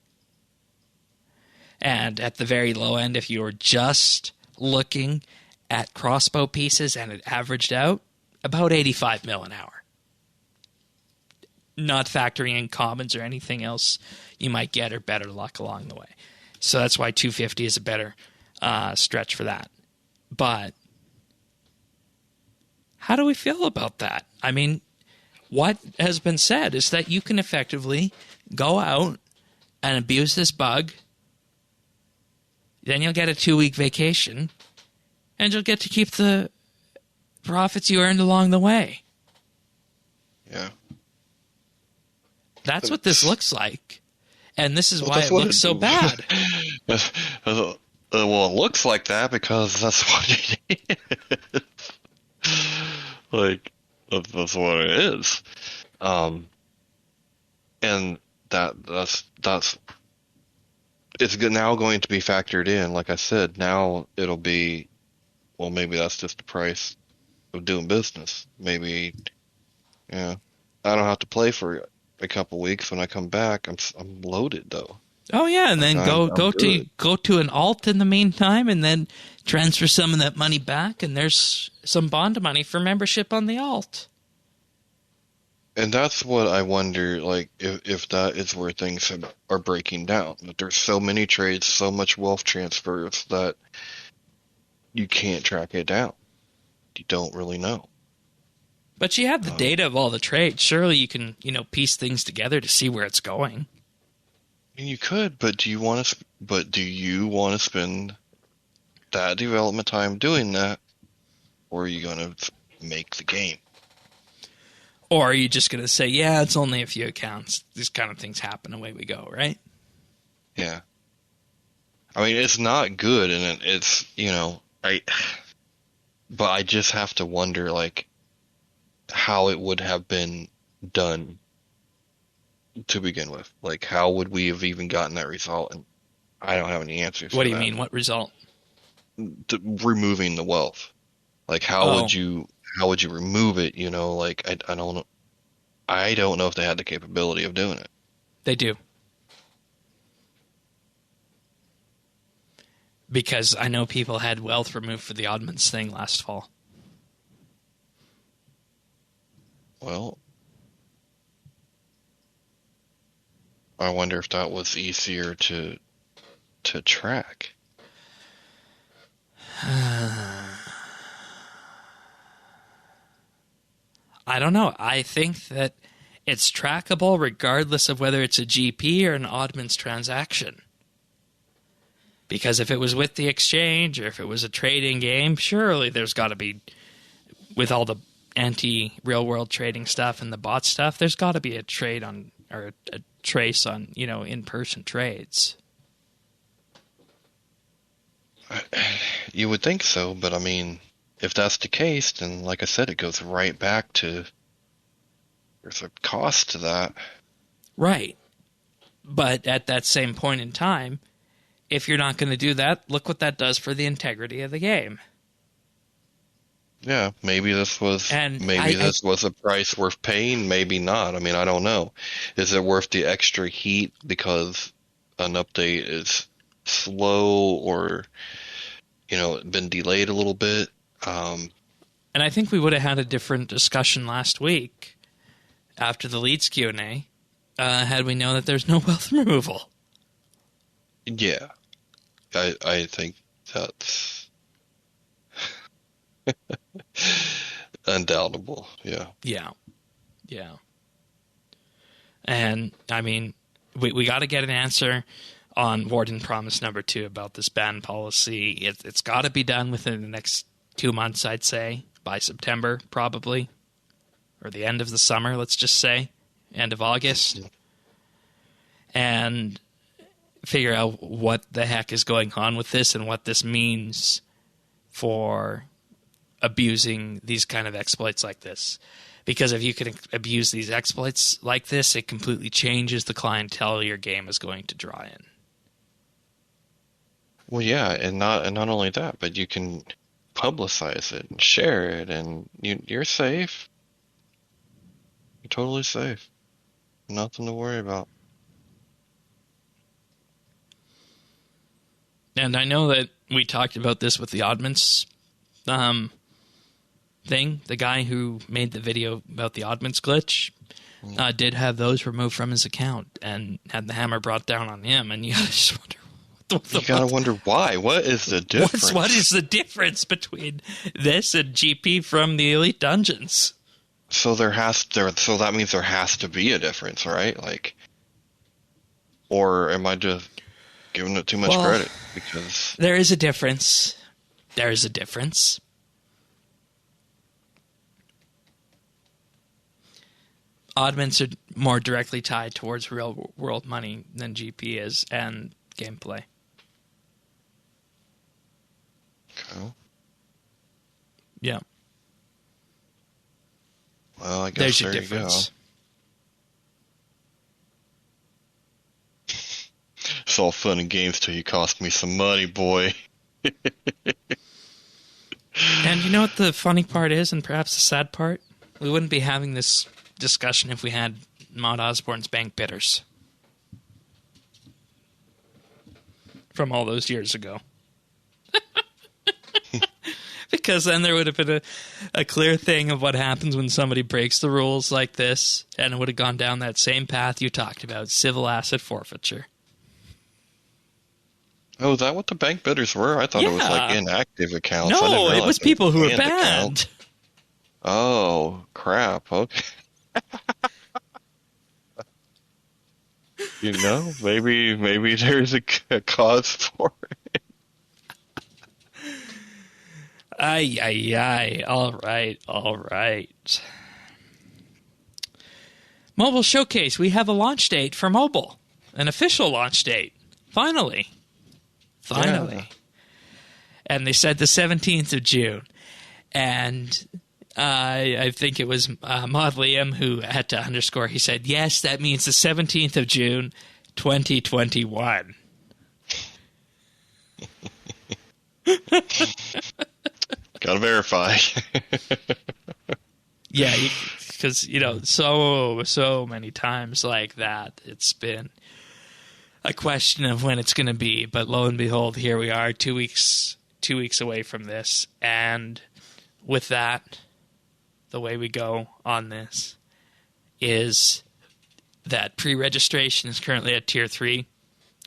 And at the very low end, if you were just looking at crossbow pieces and it averaged out, about 85 mil an hour. Not factoring in commons or anything else you might get or better luck along the way. So that's why 250 is a better stretch for that. But how do we feel about that? I mean, what has been said is that you can effectively go out and abuse this bug. Then you'll get a 2-week vacation, and you'll get to keep the profits you earned along the way. Yeah. That's what this looks like. And this is why it looks so bad. Well, it looks like that because that's what it is. Like, That's what it is. And that's it's now going to be factored in. Like I said, now it'll be, well, maybe that's just the price of doing business. Maybe, yeah, I don't have to play for a couple weeks. When I come back, I'm loaded though. Oh yeah, and Like then I'm go good. to an alt in the meantime, and then transfer some of that money back, and there's some bond money for membership on the alt. And that's what I wonder, like, if that is where things are breaking down. That there's so many trades, so much wealth transfers that you can't track it down. You don't really know. But you have the data of all the trades. Surely you can, piece things together to see where it's going. And you could, but do you want to? But do you want to spend that development time doing that, or are you going to make the game? Or are you just going to say, yeah, it's only a few accounts. These kind of things happen. Away we go, right? Yeah. I mean, it's not good, and it's, but I just have to wonder, like, how it would have been done to begin with. Like, how would we have even gotten that result? And I don't have any answers. What do you mean? What result? Removing the wealth. Like, how would you remove it? Like, I don't know. I don't know if they had the capability of doing it. They do. Because I know people had wealth removed for the Oddments thing last fall. Well, I wonder if that was easier to track. I don't know. I think that it's trackable regardless of whether it's a GP or an Oddments transaction. Because if it was with the exchange or if it was a trading game, surely there's got to be, with all the anti-real world trading stuff and the bot stuff, there's got to be a trade on, or a trace on, in-person trades. You would think so, but I mean, if that's the case, then like I said, it goes right back to there's a cost to that. Right. But at that same point in time, if you're not going to do that, look what that does for the integrity of the game. Yeah, maybe this was a price worth paying, maybe not. I mean, I don't know. Is it worth the extra heat because an update is slow or been delayed a little bit? And I think we would have had a different discussion last week after the Leeds Q&A had we known that there's no wealth removal. Yeah, I think that's undoubtable. Yeah. Yeah. And I mean, we got to get an answer on Warden Promise number 2 about this ban policy. It's got to be done within the next 2 months, I'd say, by September probably, or the end of the summer. Let's just say end of August, and figure out what the heck is going on with this and what this means for abusing these kind of exploits like this. Because if you can abuse these exploits like this, it completely changes the clientele your game is going to draw in. Well, yeah, and not only that, but you can publicize it and share it, and you're safe. You're totally safe. Nothing to worry about. And I know that we talked about this with the Oddments thing. The guy who made the video about the Oddments glitch did have those removed from his account and had the hammer brought down on him. And you gotta just wonder, you gotta wonder why. What is the difference? What is the difference between this and GP from the Elite Dungeons? So so that means there has to be a difference, right? Like, or am I just giving it too much credit? Because there is a difference. There is a difference. Oddments are more directly tied towards real world money than GP is, and gameplay. Okay. Yeah. Well, I guess There's your there difference. you go. It's all fun and games till you cost me some money, boy. And you know what the funny part is, and perhaps the sad part? We wouldn't be having this discussion if we had Maud Osborne's bank bidders from all those years ago. Because then there would have been a clear thing of what happens when somebody breaks the rules like this, and it would have gone down that same path you talked about, civil asset forfeiture. Oh, is that what the bank bidders were? I thought it was like inactive accounts. I didn't No, it realize was people who were banned banned. accounts. Oh, crap. Okay. You know, maybe there's a cause for it. Ay, ay, ay. All right. Mobile Showcase. We have a launch date for mobile. An official launch date. Finally. Yeah. And they said the 17th of June. And I think it was Maud Liam who had to underscore. He said, yes, that means the 17th of June, 2021. Gotta verify. Yeah, because, so many times like that, it's been a question of when it's going to be. But lo and behold, here we are, 2 weeks away from this. And with that, the way we go on this is that pre-registration is currently at Tier 3,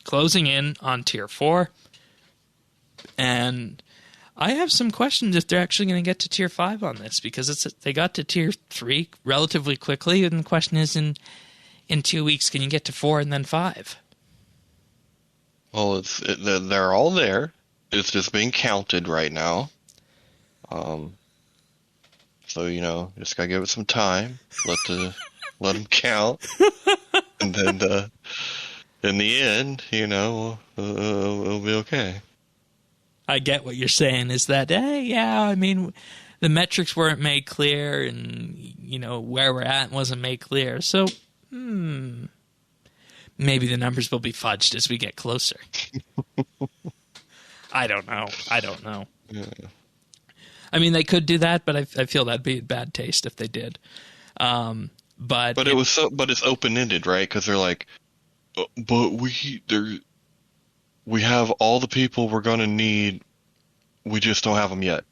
closing in on Tier 4. And I have some questions if they're actually going to get to Tier 5 on this, because they got to Tier 3 relatively quickly, and the question is in 2 weeks, can you get to 4 and then 5? Well, they're all there. It's just being counted right now. So, just gotta give it some time. Let them count. And then, in the end, it'll be okay. I get what you're saying is that, the metrics weren't made clear, and, where we're at wasn't made clear. So, maybe the numbers will be fudged as we get closer. I don't know. Yeah. I mean, they could do that, but I feel that'd be bad taste if they did. But it's open-ended, right? Because they're like, but we have all the people we're gonna need. We just don't have them yet.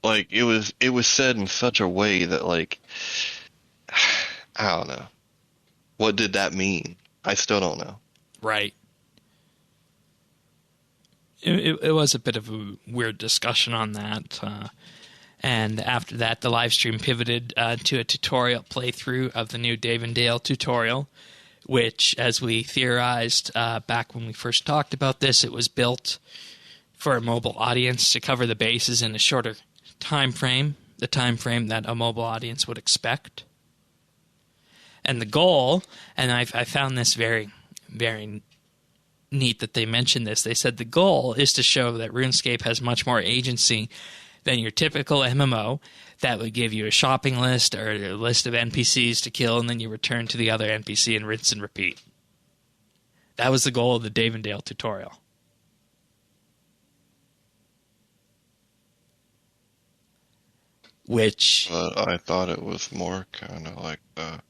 Like, it was said in such a way that, like, I don't know. What did that mean? I still don't know. Right. It was a bit of a weird discussion on that. And after that, the live stream pivoted to a tutorial playthrough of the new Dave and Dale tutorial, which, as we theorized back when we first talked about this, it was built for a mobile audience to cover the bases in a shorter time frame, the time frame that a mobile audience would expect. And the goal, and I found this very, very neat that they mentioned this. They said the goal is to show that RuneScape has much more agency than your typical MMO that would give you a shopping list or a list of NPCs to kill, and then you return to the other NPC and rinse and repeat. That was the goal of the Dave and Dale tutorial. Which... I thought it was more kind of like that.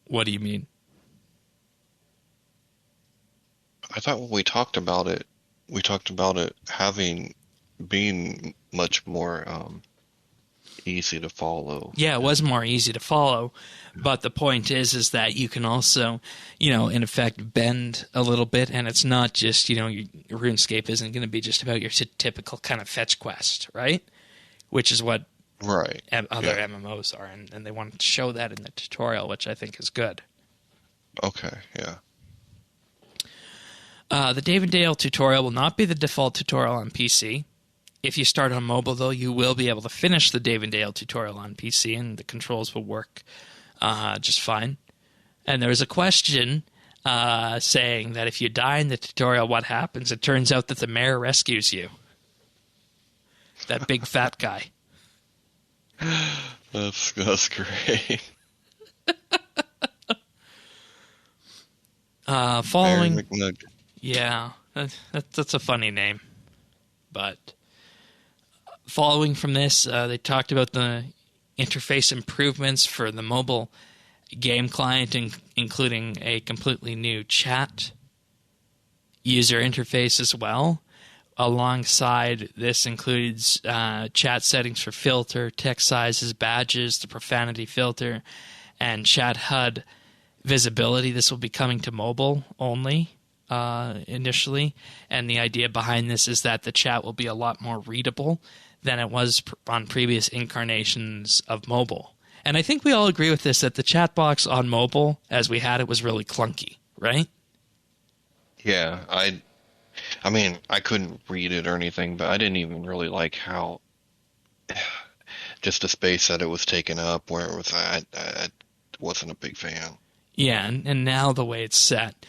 What do you mean? I thought when we talked about it being much more easy to follow. Yeah, it was more easy to follow, but the point is that you can also, in effect, bend a little bit, and it's not just, your RuneScape isn't going to be just about your typical kind of fetch quest, right? Which is what other MMOs are, and they want to show that in the tutorial, which I think is good. Okay, yeah. The Dave and Dale tutorial will not be the default tutorial on PC. If you start on mobile, though, you will be able to finish the Dave and Dale tutorial on PC, and the controls will work just fine. And there was a question saying that if you die in the tutorial, what happens? It turns out that the mayor rescues you. That big fat guy. That's great. Mary Following, McNugget. yeah, that's a funny name. But following from this, they talked about the interface improvements for the mobile game client, including a completely new chat user interface as well. Alongside this includes chat settings for filter, text sizes, badges, the profanity filter, and chat HUD visibility. This will be coming to mobile only initially, and the idea behind this is that the chat will be a lot more readable than it was on previous incarnations of mobile. And I think we all agree with this, that the chat box on mobile, as we had it, was really clunky, right? Yeah, I mean, I couldn't read it or anything, but I didn't even really like how just the space that it was taking up where it was at. I wasn't a big fan. Yeah, and now the way it's set,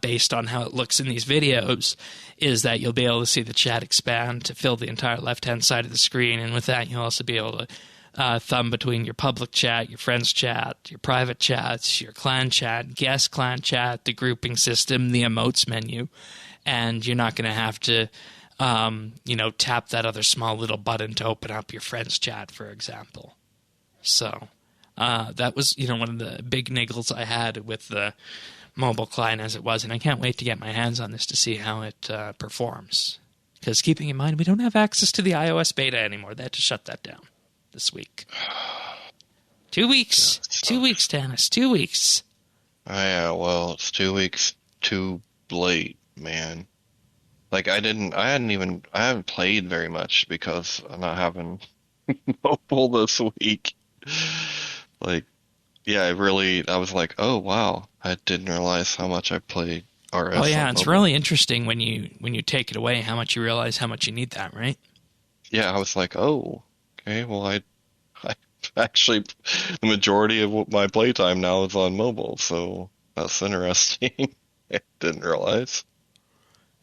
based on how it looks in these videos, is that you'll be able to see the chat expand to fill the entire left-hand side of the screen, and with that you'll also be able to thumb between your public chat, your friends chat, your private chats, your clan chat, guest clan chat, the grouping system, the emotes menu, and you're not going to have to tap that other small little button to open up your friends chat, for example. So that was one of the big niggles I had with the mobile client as it was, and I can't wait to get my hands on this to see how it performs. Because keeping in mind, we don't have access to the iOS beta anymore. They had to shut that down this week. 2 weeks. Yeah, 2 weeks, Tannis. 2 weeks. Yeah, well, it's 2 weeks too late, man. Like I haven't played very much because I'm not having mobile this week. Like, yeah, I was like, oh wow, I didn't realize how much I played RS. Oh yeah, on it's mobile. really interesting when you take it away, how much you realize how much you need that, right? Yeah, I was like, oh, okay, well, I actually, the majority of my playtime now is on mobile, so that's interesting. I didn't realize.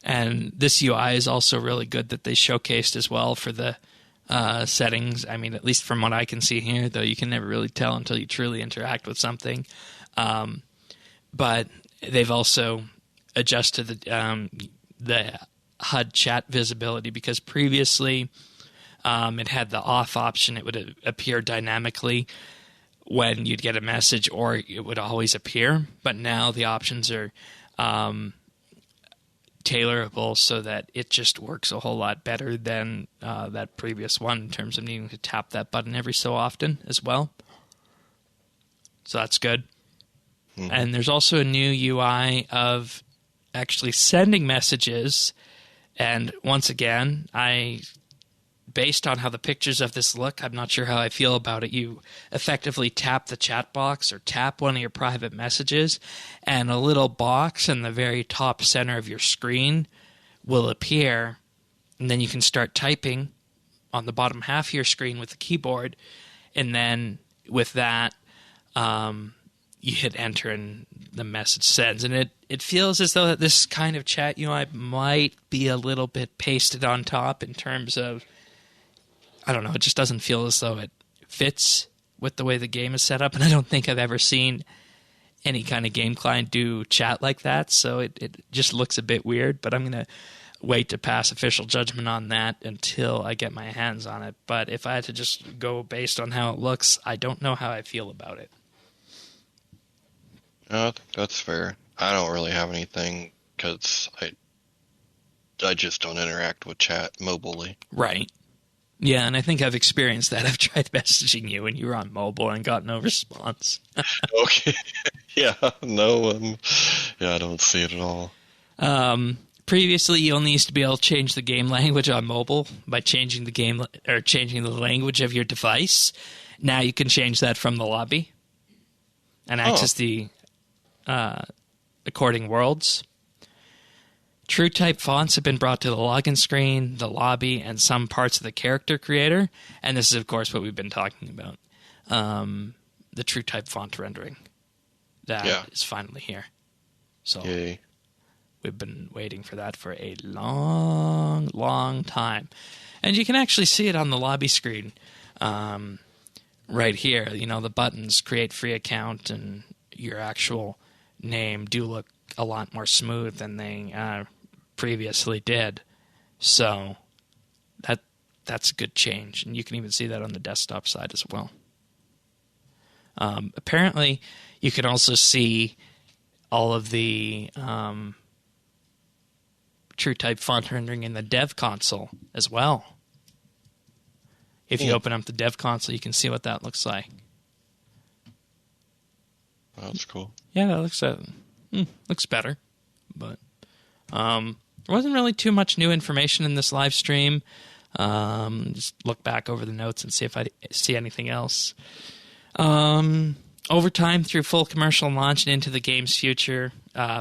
And this UI is also really good that they showcased as well for the settings. I mean, at least from what I can see here, though you can never really tell until you truly interact with something. But they've also adjusted the HUD chat visibility, because previously it had the off option. It would appear dynamically when you'd get a message, or it would always appear. But now the options are tailorable so that it just works a whole lot better than that previous one in terms of needing to tap that button every so often as well. So that's good. Mm-hmm. And there's also a new UI of actually sending messages. And once again, based on how the pictures of this look, I'm not sure how I feel about it. You effectively tap the chat box or tap one of your private messages, and a little box in the very top center of your screen will appear, and then you can start typing on the bottom half of your screen with the keyboard, and then with that, you hit enter and the message sends. And it feels as though that this kind of chat UI might be a little bit pasted on top in terms of, I don't know, it just doesn't feel as though it fits with the way the game is set up, and I don't think I've ever seen any kind of game client do chat like that, so it just looks a bit weird, but I'm going to wait to pass official judgment on that until I get my hands on it. But if I had to just go based on how it looks, I don't know how I feel about it. I think that's fair. I don't really have anything because I just don't interact with chat mobilely. Right. Yeah, and I think I've experienced that. I've tried messaging you when you were on mobile and got no response. Okay. Yeah, no, yeah, I don't see it at all. Previously, you only used to be able to change the game language on mobile by changing the language of your device. Now you can change that from the lobby and access the according worlds. True type fonts have been brought to the login screen, the lobby, and some parts of the character creator. And this is, of course, what we've been talking about. The true type font rendering. That is finally here. So Yay. We've been waiting for that for a long, long time. And you can actually see it on the lobby screen right here, the buttons create free account and your actual name do look a lot more smooth than they previously did. So that's a good change, and you can even see that on the desktop side as well. Apparently, you can also see all of the true type font rendering in the dev console as well. If you open up the dev console, you can see what that looks like. That's cool. Yeah, that looks better. But there wasn't really too much new information in this live stream. Just look back over the notes and see if I see anything else. Over time, through full commercial launch and into the game's future,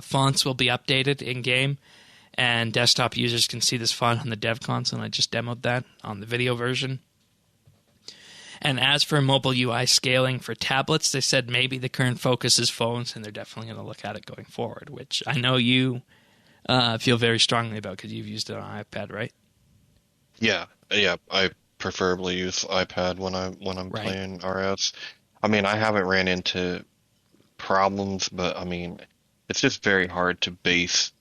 fonts will be updated in-game, and desktop users can see this font on the dev console, and I just demoed that on the video version. And as for mobile UI scaling for tablets, they said maybe the current focus is phones, and they're definitely going to look at it going forward, which I know you feel very strongly about because you've used it on iPad, right? Yeah. I preferably use iPad when I'm playing RS. I mean, I haven't ran into problems, but I mean, it's just very hard to base.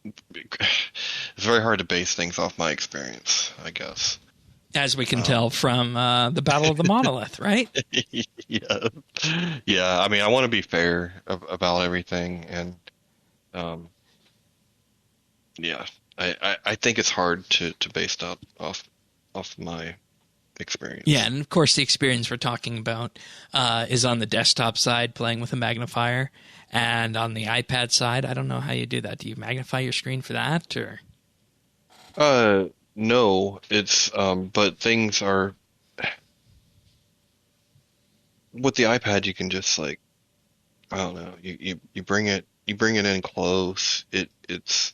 It's very hard to base things off my experience, I guess. As we can tell from the Battle of the Monolith, right? Yeah. I mean, I want to be fair about everything, and I think it's hard to base that off my experience. Yeah, and of course the experience we're talking about is on the desktop side, playing with a magnifier, and on the iPad side, I don't know how you do that. Do you magnify your screen for that, or? No, it's but things are with the iPad. You can just I don't know. You bring it in close. It's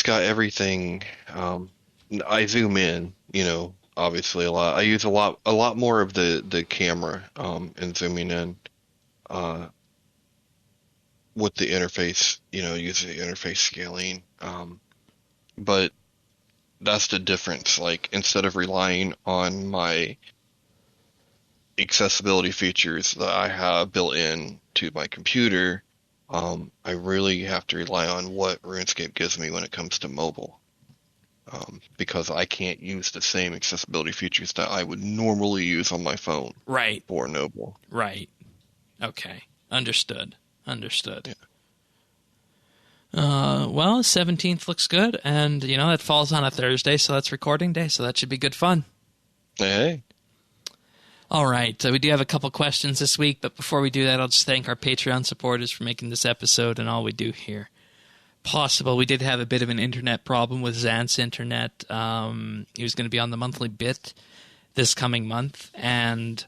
got everything. I zoom in, obviously a lot. I use a lot more of the camera in zooming in with the interface, use the interface scaling. But that's the difference. Like, instead of relying on my accessibility features that I have built in to my computer, I really have to rely on what RuneScape gives me when it comes to mobile. Because I can't use the same accessibility features that I would normally use on my phone. Right. For mobile. Right. Okay. Understood. Yeah. Well, 17th looks good, and, that falls on a Thursday, so that's recording day, so that should be good fun. Hey. All right, so we do have a couple questions this week, but before we do that, I'll just thank our Patreon supporters for making this episode and all we do here possible. We did have a bit of an internet problem with Zant's internet. He was going to be on the monthly bit this coming month, and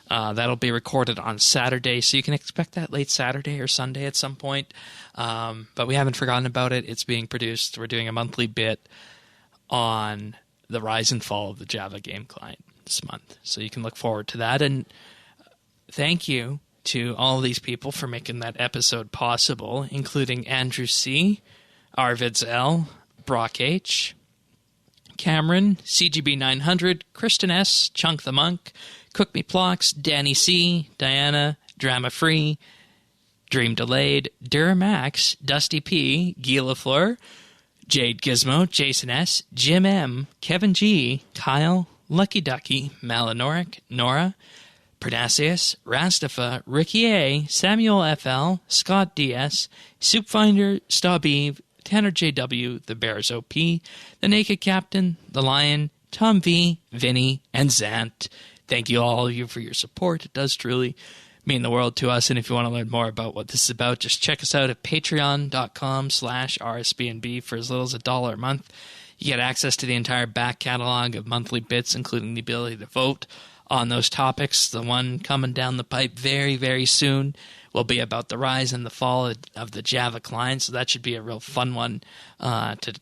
that'll be recorded on Saturday, so you can expect that late Saturday or Sunday at some point. But we haven't forgotten about it. It's being produced. We're doing a monthly bit on the rise and fall of the Java game client this month, so you can look forward to that. And thank you to all these people for making that episode possible, including Andrew C., Arvids L., Brock H., Cameron, CGB 900, Kristen S., Chunk the Monk, Cook Me Plocks, Danny C., Diana, Drama Free, Dream Delayed, Duramax, Dusty P., Guy LaFleur, Jade Gizmo, Jason S., Jim M., Kevin G., Kyle, Lucky Ducky, Malinoric, Nora, Parnassius, Rastafa, Ricky A., Samuel FL, Scott DS, Soupfinder, Staub Eve, Tanner JW, The Bears OP, The Naked Captain, The Lion, Tom V, Vinny, and Zant. Thank you all of you for your support. It does truly mean the world to us. And if you want to learn more about what this is about, just check us out at patreon.com/RSBANDB for as little as $1 a month. You get access to the entire back catalog of monthly bits, including the ability to vote on those topics. The one coming down the pipe very, very soon will be about the rise and the fall of the Java client, so that should be a real fun one to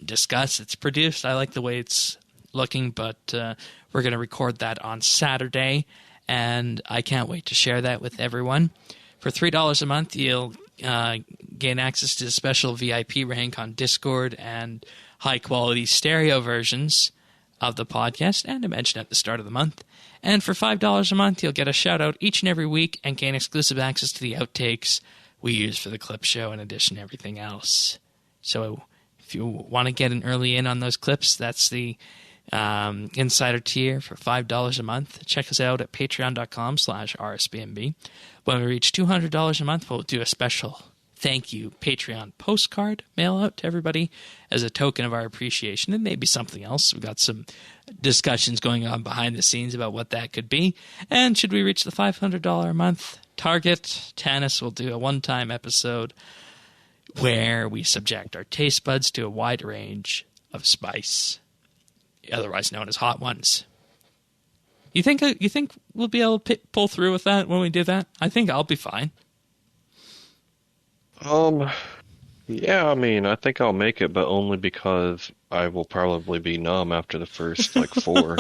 discuss. It's produced. I like the way it's looking, but we're going to record that on Saturday, and I can't wait to share that with everyone. For $3 a month, you'll gain access to special VIP rank on Discord and high-quality stereo versions of the podcast and a mention at the start of the month. And for $5 a month, you'll get a shout-out each and every week and gain exclusive access to the outtakes we use for the clip show in addition to everything else. So if you want to get an early in on those clips, that's the insider tier for $5 a month. Check us out at patreon.com/RSBANDB. When we reach $200 a month, we'll do a special thank you Patreon postcard mail out to everybody as a token of our appreciation. It may be something else. We've got some discussions going on behind the scenes about what that could be. And should we reach the $500 a month target, Tanis will do a one-time episode where we subject our taste buds to a wide range of spice, otherwise known as hot ones. You think we'll be able to pull through with that when we do that? I think I'll be fine. Yeah, I mean, I think I'll make it, but only because I will probably be numb after the first, like, 4.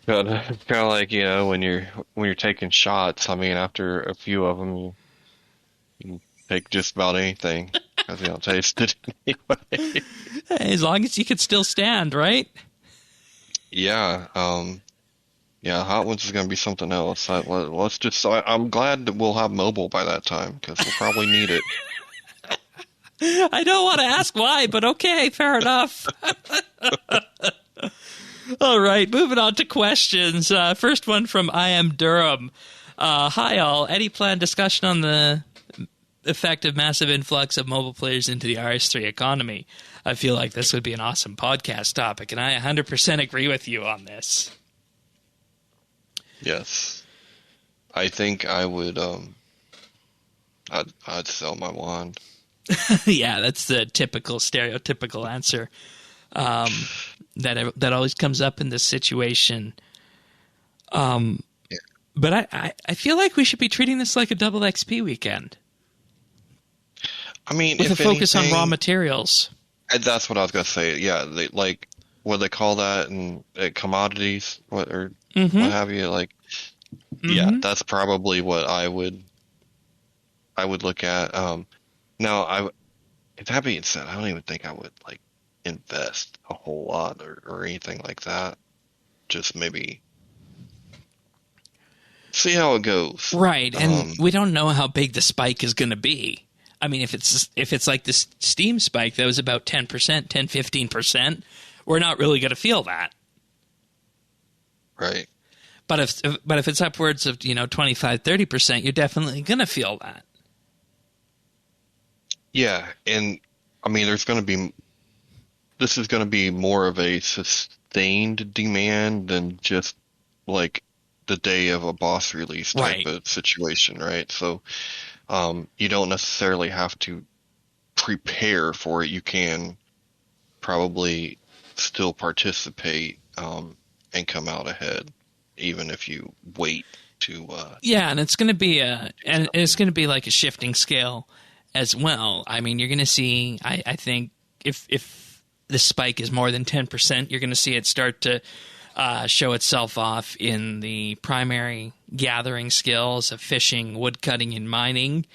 Kind of like, you know, when you're taking shots, I mean, after a few of them, you can take just about anything because you don't taste it anyway. As long as you can still stand, right? Yeah, yeah, hot ones is going to be something else. Let's just. I'm glad that we'll have mobile by that time because we'll probably need it. I don't want to ask why, but okay, fair enough. All right, moving on to questions. First one from I Am Durham. Hi all. Any planned discussion on the effect of massive influx of mobile players into the RS3 economy? I feel like this would be an awesome podcast topic, and I 100% agree with you on this. Yes, I think I would. I'd sell my wand. Yeah, that's the typical, stereotypical answer that always comes up in this situation. Yeah. But I feel like we should be treating this like a double XP weekend. I mean, with if a focus anything, on raw materials. That's what I was gonna say. Yeah, they like what they call that in commodities, what have you. Like, yeah, that's probably what I would look at. Now, that being said, I don't even think I would like invest a whole lot or anything like that. Just maybe see how it goes. Right, and we don't know how big the spike is going to be. I mean, if it's like this Steam spike that was about 10%, 10-15%, we're not really going to feel that. Right. But if it's upwards of 25-30%, you're definitely going to feel that. Yeah, and I mean, this is going to be more of a sustained demand than just like the day of a boss release type of situation, right? So you don't necessarily have to prepare for it. You can probably still participate and come out ahead, even if you wait to. Yeah, and it's going to be like a shifting scale as well. I mean, you're going to see. I think if the spike is more than 10%, you're going to see it start to show itself off in the primary gathering skills of fishing, woodcutting, and mining.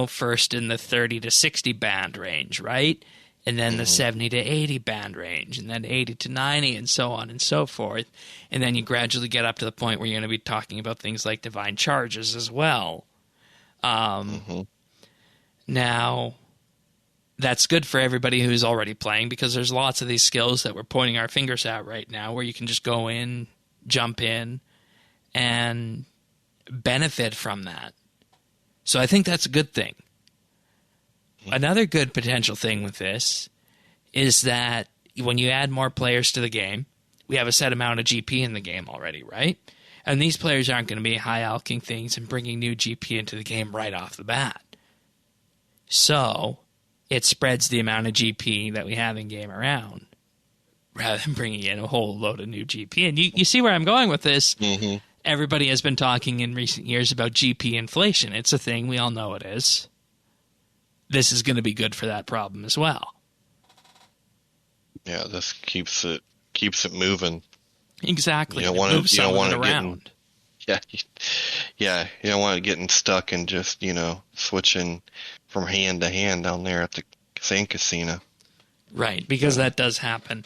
First in the 30 to 60 band range, right? And then the 70 to 80 band range, and then 80 to 90, and so on and so forth. And then you gradually get up to the point where you're going to be talking about things like divine charges as well. Now, that's good for everybody who's already playing because there's lots of these skills that we're pointing our fingers at right now where you can just go in, jump in, and benefit from that. So I think that's a good thing. Another good potential thing with this is that when you add more players to the game, we have a set amount of GP in the game already, right? And these players aren't going to be high-alking things and bringing new GP into the game right off the bat. So it spreads the amount of GP that we have in game around rather than bringing in a whole load of new GP. And you see where I'm going with this. Mm-hmm. Everybody has been talking in recent years about GP inflation. It's a thing. We all know it is. This is going to be good for that problem as well. Yeah, this keeps it moving. Exactly. You don't want it around. Yeah. You don't want it getting stuck and just switching from hand to hand down there at the sand casino. Right, because that does happen.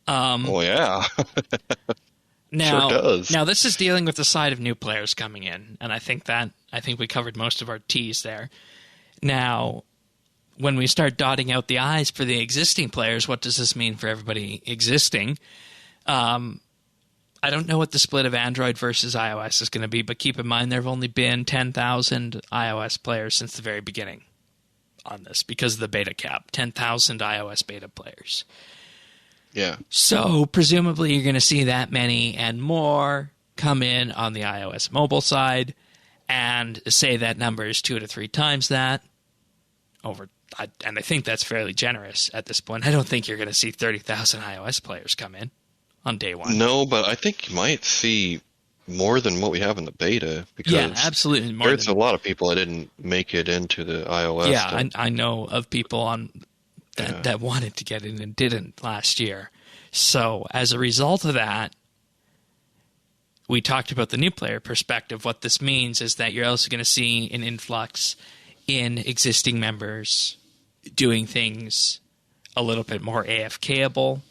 Oh, yeah. Now, Sure does. Now, this is dealing with the side of new players coming in, and I think we covered most of our T's there. Now, when we start dotting out the I's for the existing players, what does this mean for everybody existing? I don't know what the split of Android versus iOS is going to be, but keep in mind there have only been 10,000 iOS players since the very beginning on this because of the beta cap. 10,000 iOS beta players. Yeah. So presumably you're going to see that many and more come in on the iOS mobile side, and say that number is 2 to 3 times that and I think that's fairly generous at this point. I don't think you're going to see 30,000 iOS players come in on day one. No, but I think you might see more than what we have in the beta. Because yeah, absolutely. There's a lot of people that didn't make it into the iOS. Yeah, I know of people that wanted to get in and didn't last year. So as a result of that, we talked about the new player perspective. What this means is that you're also going to see an influx in existing members doing things a little bit more AFK-able,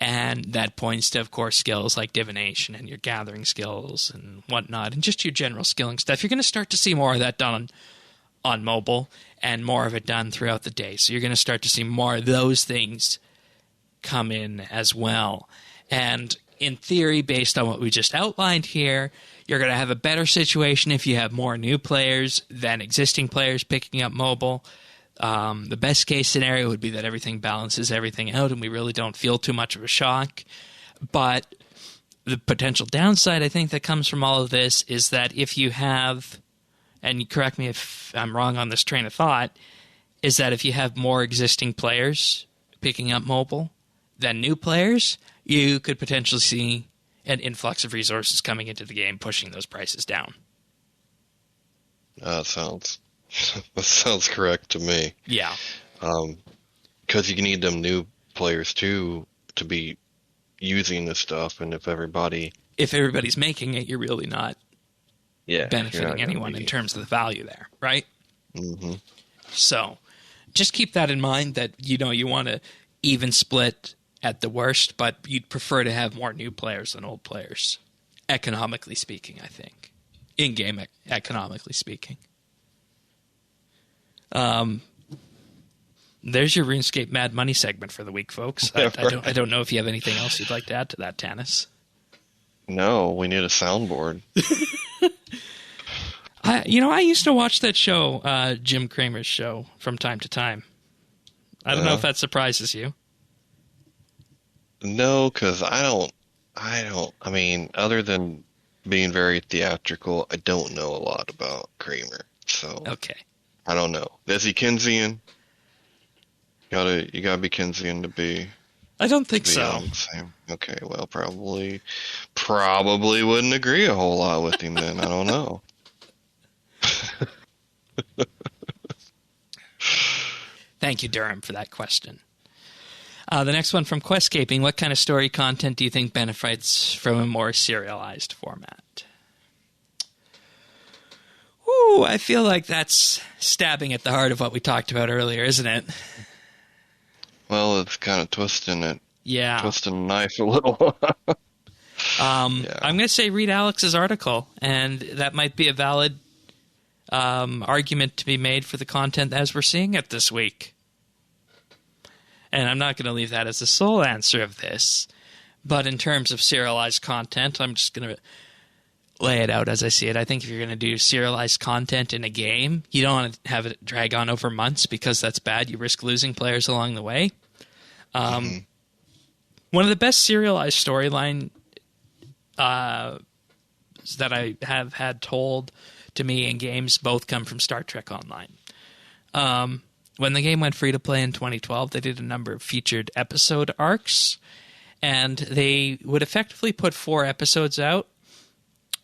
and that points to, of course, skills like divination and your gathering skills and whatnot, and just your general skilling stuff. You're going to start to see more of that done on mobile and more of it done throughout the day. So you're going to start to see more of those things come in as well. And in theory, based on what we just outlined here, you're going to have a better situation if you have more new players than existing players picking up mobile. The best case scenario would be that everything balances everything out and we really don't feel too much of a shock. But the potential downside, I think, that comes from all of this is that if you have, and correct me if I'm wrong on this train of thought, is that if you have more existing players picking up mobile than new players, you could potentially see an influx of resources coming into the game, pushing those prices down. That sounds correct to me. Yeah. Because you need them new players too to be using this stuff, and if everybody's making it, you're really not benefiting anyone in terms of the value there, right? Mm-hmm. So just keep that in mind, that you want to even split at the worst, but you'd prefer to have more new players than old players, economically speaking, I think. In-game economically speaking. There's your RuneScape Mad Money segment for the week, folks. I don't know if you have anything else you'd like to add to that, Tanis. No, we need a soundboard. I used to watch that show, Jim Cramer's show, from time to time. I don't know if that surprises you. No, because I mean, other than being very theatrical, I don't know a lot about Kramer. So okay, I don't know. Is he Keynesian? You gotta be Keynesian to be. I don't think so. Okay, well, probably wouldn't agree a whole lot with him then. I don't know. Thank you, Durham, for that question. The next one from Questscaping. What kind of story content do you think benefits from a more serialized format? Ooh, I feel like that's stabbing at the heart of what we talked about earlier, isn't it? Well, it's kind of twisting it. Yeah. Twisting the knife a little. I'm going to say read Alex's article, and that might be a valid argument to be made for the content as we're seeing it this week. And I'm not going to leave that as the sole answer of this. But in terms of serialized content, I'm just going to lay it out as I see it. I think if you're going to do serialized content in a game, you don't want to have it drag on over months because that's bad. You risk losing players along the way. One of the best serialized storyline that I have had told to me in games both come from Star Trek Online. When the game went free-to-play in 2012, they did a number of featured episode arcs, and they would effectively put 4 episodes out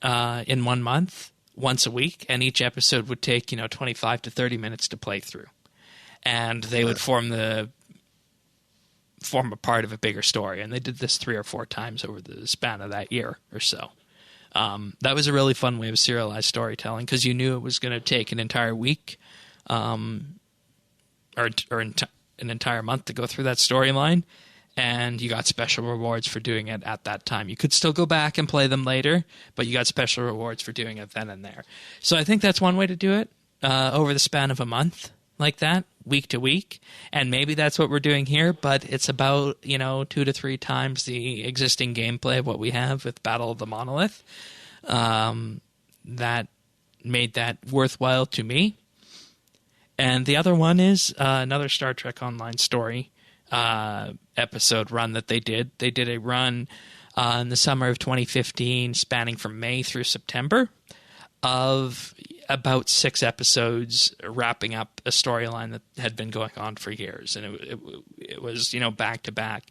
in 1 month, once a week, and each episode would take 25 to 30 minutes to play through. And they would form a part of a bigger story, and they did this 3 or 4 times over the span of that year or so. That was a really fun way of serialized storytelling because you knew it was going to take an entire week, or an entire month to go through that storyline, and you got special rewards for doing it at that time. You could still go back and play them later, but you got special rewards for doing it then and there. So I think that's one way to do it over the span of a month, like that, week to week. And maybe that's what we're doing here, but it's about, 2 to 3 times the existing gameplay of what we have with Battle of the Monolith. That made that worthwhile to me. And the other one is another Star Trek Online story episode run that they did. They did a run in the summer of 2015, spanning from May through September, of about 6 episodes, wrapping up a storyline that had been going on for years. And it was, back to back,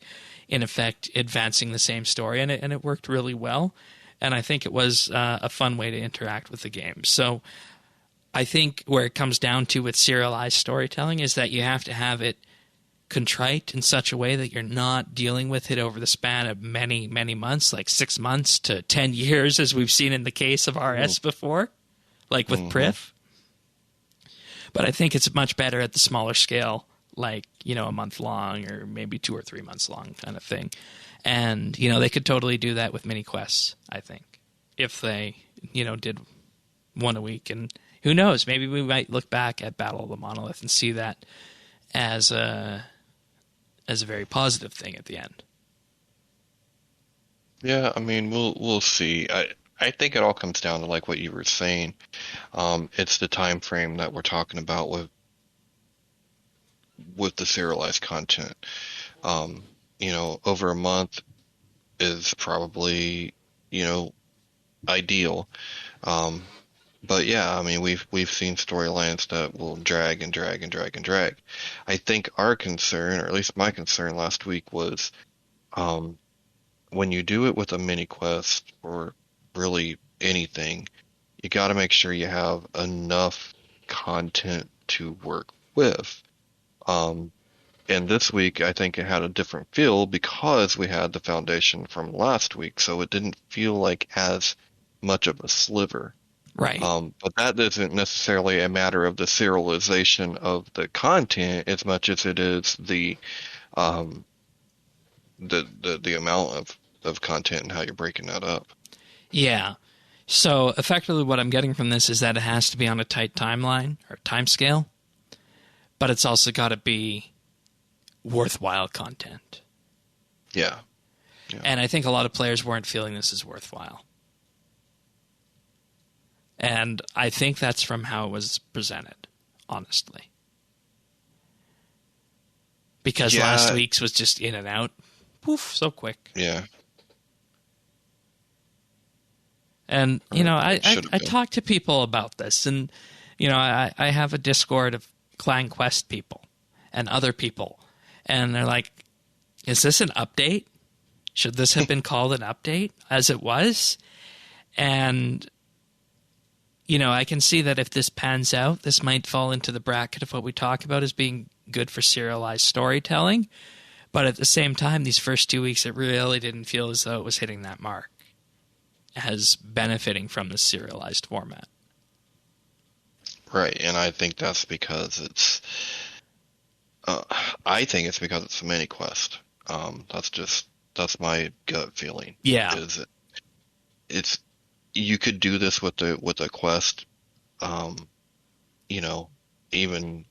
in effect, advancing the same story. And it worked really well. And I think it was a fun way to interact with the game. So I think where it comes down to with serialized storytelling is that you have to have it contrite in such a way that you're not dealing with it over the span of many, many months, like 6 months to 10 years, as we've seen in the case of RS before, like with Priv. But I think it's much better at the smaller scale, like, a month long or maybe 2 or 3 months long kind of thing. And, they could totally do that with mini quests, I think, if they, did one a week. And who knows, maybe we might look back at Battle of the Monolith and see that as a very positive thing at the end. Yeah, I mean, we'll see. I think it all comes down to like what you were saying. It's the time frame that we're talking about with the serialized content. Over a month is probably, ideal. But yeah, I mean, we've seen storylines that will drag and drag and drag and drag. I think our concern, or at least my concern last week, was when you do it with a mini quest or really anything, you got to make sure you have enough content to work with. And this week, I think it had a different feel because we had the foundation from last week, so it didn't feel like as much of a sliver. Right. But that isn't necessarily a matter of the serialization of the content as much as it is the amount of content and how you're breaking that up. Yeah. So effectively what I'm getting from this is that it has to be on a tight timeline or time scale, but it's also got to be worthwhile content. Yeah. And I think a lot of players weren't feeling this as worthwhile. And I think that's from how it was presented, honestly. Because last week's was just in and out. Poof, so quick. Yeah. And, I talk to people about this. And, I have a Discord of Clan Quest people and other people. And they're like, is this an update? Should this have been called an update as it was? And, I can see that if this pans out, this might fall into the bracket of what we talk about as being good for serialized storytelling. But at the same time, these first 2 weeks, it really didn't feel as though it was hitting that mark as benefiting from the serialized format. Right, and I think that's because it's a mini quest. That's my gut feeling. Yeah. It's you could do this with a quest, even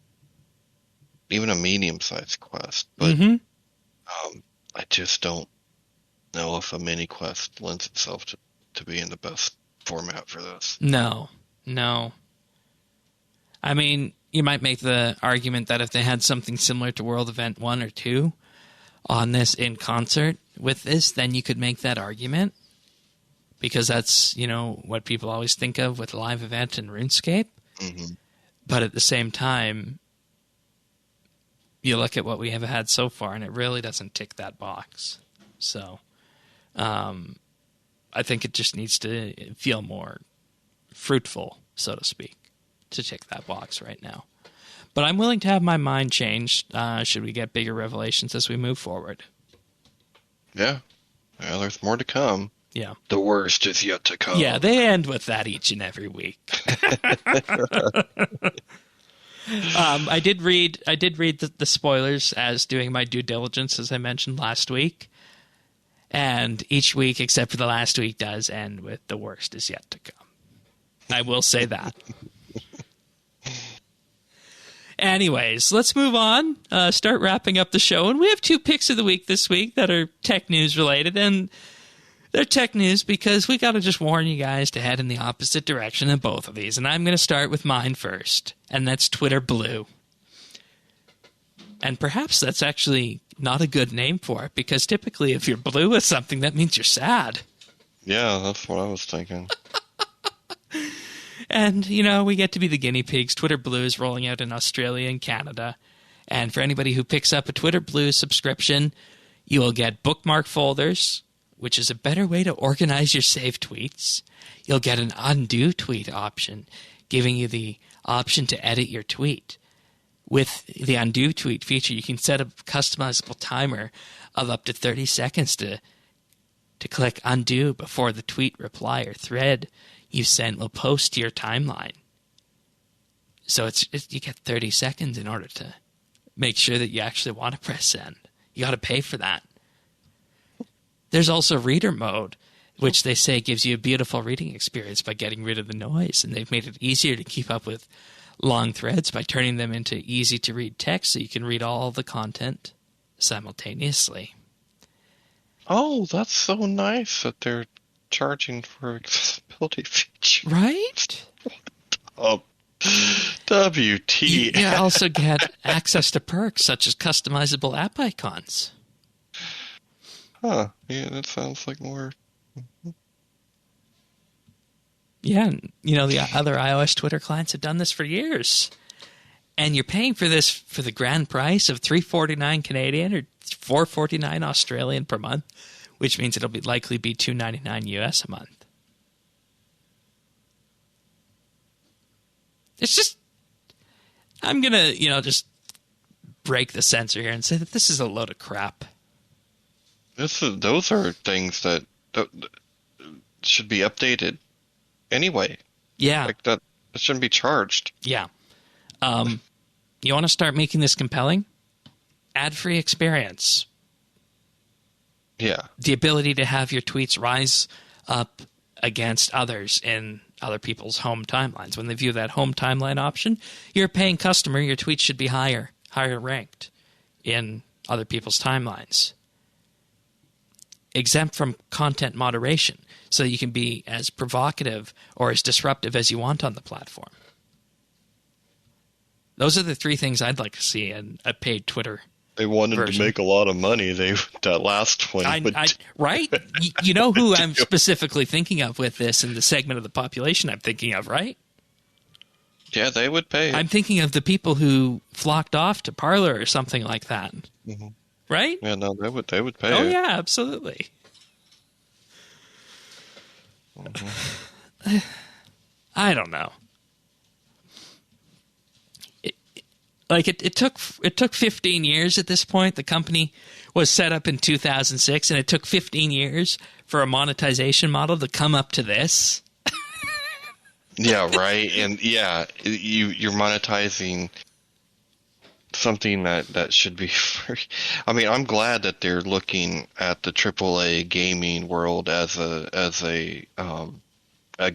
a medium-sized quest, but I just don't know if a mini quest lends itself to being the best format for this. No. I mean, you might make the argument that if they had something similar to World Event 1 or 2 on this in concert with this, then you could make that argument. Because that's, what people always think of with live event and RuneScape. Mm-hmm. But at the same time, you look at what we have had so far, and it really doesn't tick that box. So, I think it just needs to feel more fruitful, so to speak, to tick that box right now. But I'm willing to have my mind changed should we get bigger revelations as we move forward. Yeah. Well, there's more to come. Yeah. The worst is yet to come. Yeah, they end with that each and every week. I did read the spoilers as doing my due diligence, as I mentioned last week. And each week, except for the last week, does end with the worst is yet to come. I will say that. Anyways, let's move on. Start wrapping up the show. And we have 2 picks of the week this week that are tech news related. And they're tech news because we got to just warn you guys to head in the opposite direction of both of these. And I'm going to start with mine first. And that's Twitter Blue. And perhaps that's actually not a good name for it, because typically if you're blue with something, that means you're sad. Yeah, that's what I was thinking. And, you know, we get to be the guinea pigs. Twitter Blue is rolling out in Australia and Canada. And for anybody who picks up a Twitter Blue subscription, you will get bookmark folders, which is a better way to organize your saved tweets. You'll get an undo tweet option, giving you the option to edit your tweet. With the undo tweet feature, you can set a customizable timer of up to 30 seconds to click undo before the tweet, reply, or thread you sent will post to your timeline. So you get 30 seconds in order to make sure that you actually want to press send. You got to pay for that. There's also reader mode, which they say gives you a beautiful reading experience by getting rid of the noise, and they've made it easier to keep up with long threads by turning them into easy-to-read text so you can read all the content simultaneously. Oh, that's so nice that they're charging for accessibility features. Right? Oh, WTF. You also get access to perks such as customizable app icons. Huh. Yeah, that sounds like more... Yeah, you know, the other iOS Twitter clients have done this for years. And you're paying for this for the grand price of $3.49 Canadian or $4.49 Australian per month, which means it'll likely be $2.99 US a month. It's just, I'm going to, just break the censor here and say that this is a load of crap. Those are things that should be updated anyway. Yeah. Like that shouldn't be charged. Yeah. You want to start making this compelling? Ad-free experience. Yeah. The ability to have your tweets rise up against others in other people's home timelines. When they view that home timeline option, you're a paying customer, your tweets should be higher ranked in other people's timelines. Exempt from content moderation, so you can be as provocative or as disruptive as you want on the platform. Those are the 3 things I'd like to see in a paid Twitter They wanted version. to make a lot of money. That last one. Right? You know who I'm specifically thinking of with this and the segment of the population I'm thinking of, right? Yeah, they would pay. I'm thinking of the people who flocked off to Parler or something like that. Mm-hmm. Right? Yeah, no, they would pay. Oh, yeah, absolutely. Mm-hmm. I don't know. It took 15 years at this point. The company was set up in 2006, and it took 15 years for a monetization model to come up to this. Yeah, right. And yeah, you're monetizing something that should be free. I mean, I'm glad that they're looking at the AAA gaming world as a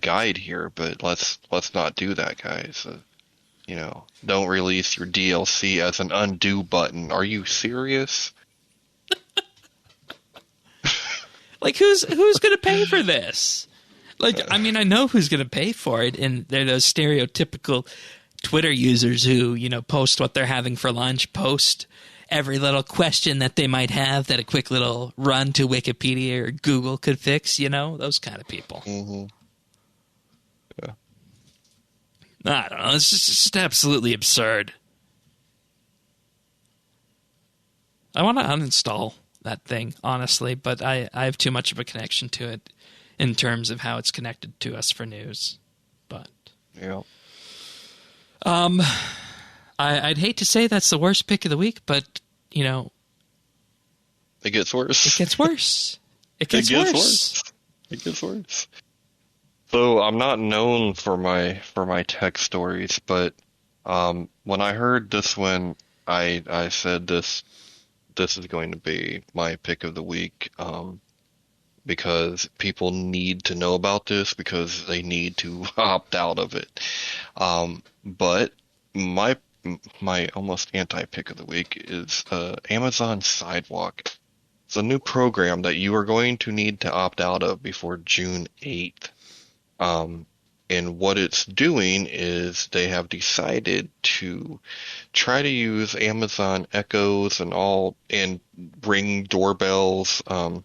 guide here, but let's not do that, guys. Don't release your DLC as an undo button. Are you serious? Like, who's going to pay for this? Like, I mean, I know who's going to pay for it, and they're those stereotypical Twitter users who, post what they're having for lunch, post every little question that they might have that a quick little run to Wikipedia or Google could fix, those kind of people. Mm-hmm. Yeah. I don't know. It's just absolutely absurd. I want to uninstall that thing, honestly, but I have too much of a connection to it in terms of how it's connected to us for news. But yeah. I'd hate to say that's the worst pick of the week, but it gets worse. It gets worse. It gets worse. It gets worse. So I'm not known for my tech stories, but When I heard this one, I said this is going to be my pick of the week, because people need to know about this because they need to opt out of it. But my almost anti-pick of the week is Amazon Sidewalk. It's a new program that you are going to need to opt out of before June 8th. And what it's doing is they have decided to try to use Amazon Echoes and Ring doorbells, all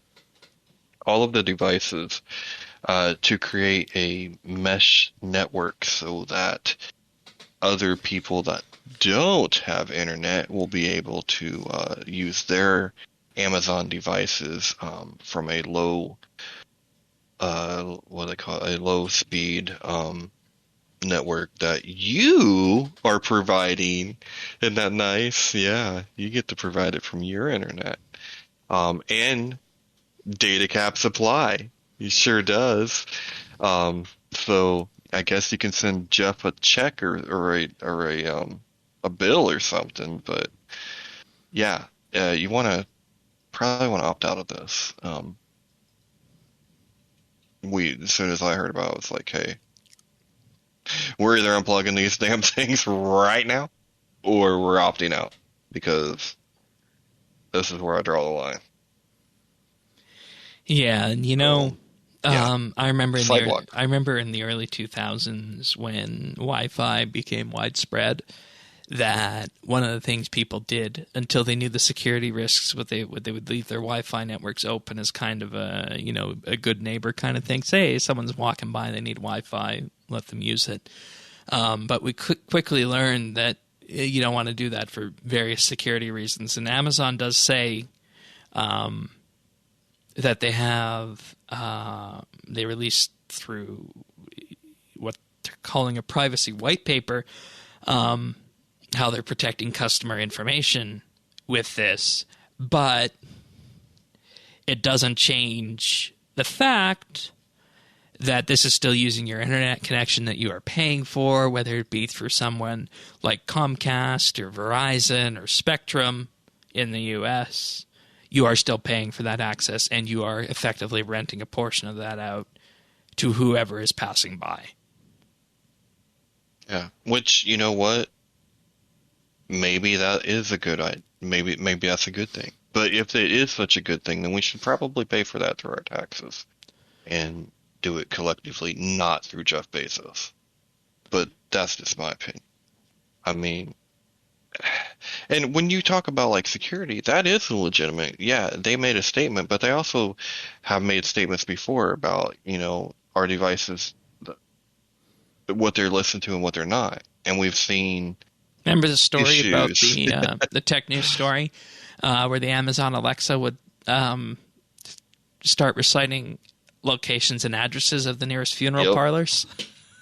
of the devices, to create a mesh network so that other people that don't have internet will be able to use their Amazon devices from a low what they call it, a low speed network that you are providing. Isn't that nice? Yeah, you get to provide it from your internet. And data cap supply. He sure does. So I guess you can send Jeff a check or a bill or something. But yeah, you probably want to opt out of this. As soon as I heard about it, I was like, hey, we're either unplugging these damn things right now or we're opting out, because this is where I draw the line. Yeah, and I remember in the early 2000s when Wi-Fi became widespread, that one of the things people did until they knew the security risks, they would leave their Wi-Fi networks open as kind of a good neighbor kind of thing. Say, hey, someone's walking by, they need Wi-Fi, let them use it. But we quickly learned that you don't want to do that for various security reasons. And Amazon does say that they have they released through what they're calling a privacy white paper, how they're protecting customer information with this, but it doesn't change the fact that this is still using your internet connection that you are paying for, whether it be through someone like Comcast or Verizon or Spectrum in the US. You are still paying for that access, and you are effectively renting a portion of that out to whoever is passing by. Yeah, which, you know what? Maybe that is a good idea. Maybe that's a good thing. But if it is such a good thing, then we should probably pay for that through our taxes and do it collectively, not through Jeff Bezos. But that's just my opinion. I mean, and when you talk about like security, that is legitimate. Yeah, they made a statement, but they also have made statements before about, our devices, what they're listening to and what they're not. And we've seen. Remember the story issues. About the tech news story where the Amazon Alexa would start reciting locations and addresses of the nearest funeral parlors?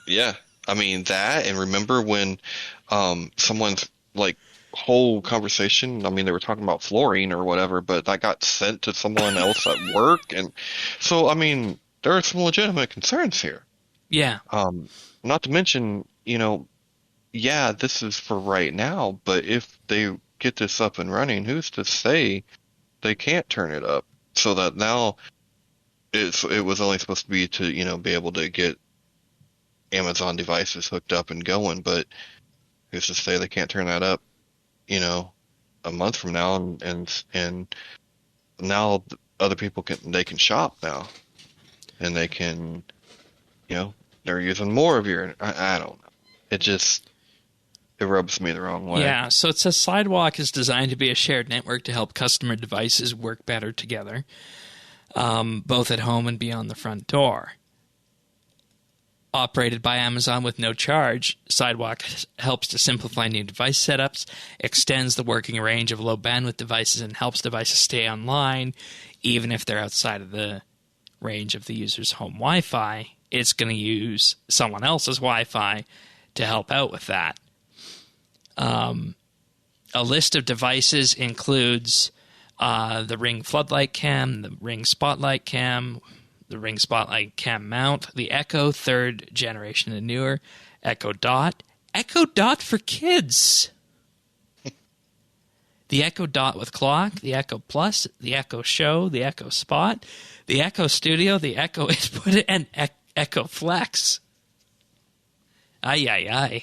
Yeah. I mean, that, and remember when someone's like whole conversation, I mean, they were talking about fluorine or whatever, but that got sent to someone else at work. And so, I mean, there are some legitimate concerns here. Yeah. Not to mention, yeah, this is for right now, but if they get this up and running, who's to say they can't turn it up so that now it was only supposed to be to, be able to get Amazon devices hooked up and going, but who's to say they can't turn that up, a month from now, and now other people can shop now, and they can, they're using more of your, I don't know. It rubs me the wrong way. Yeah, so it says Sidewalk is designed to be a shared network to help customer devices work better together, both at home and beyond the front door. Operated by Amazon with no charge, Sidewalk helps to simplify new device setups, extends the working range of low bandwidth devices, and helps devices stay online even if they're outside of the range of the user's home Wi-Fi. It's going to use someone else's Wi-Fi to help out with that. A list of devices includes the Ring Floodlight Cam, the Ring Spotlight Cam, the Ring Spotlight Cam mount, the Echo 3rd generation and newer, Echo Dot, Echo Dot for kids. The Echo Dot with clock, the Echo Plus, the Echo Show, the Echo Spot, the Echo Studio, the Echo Input, and Echo Flex. Ay.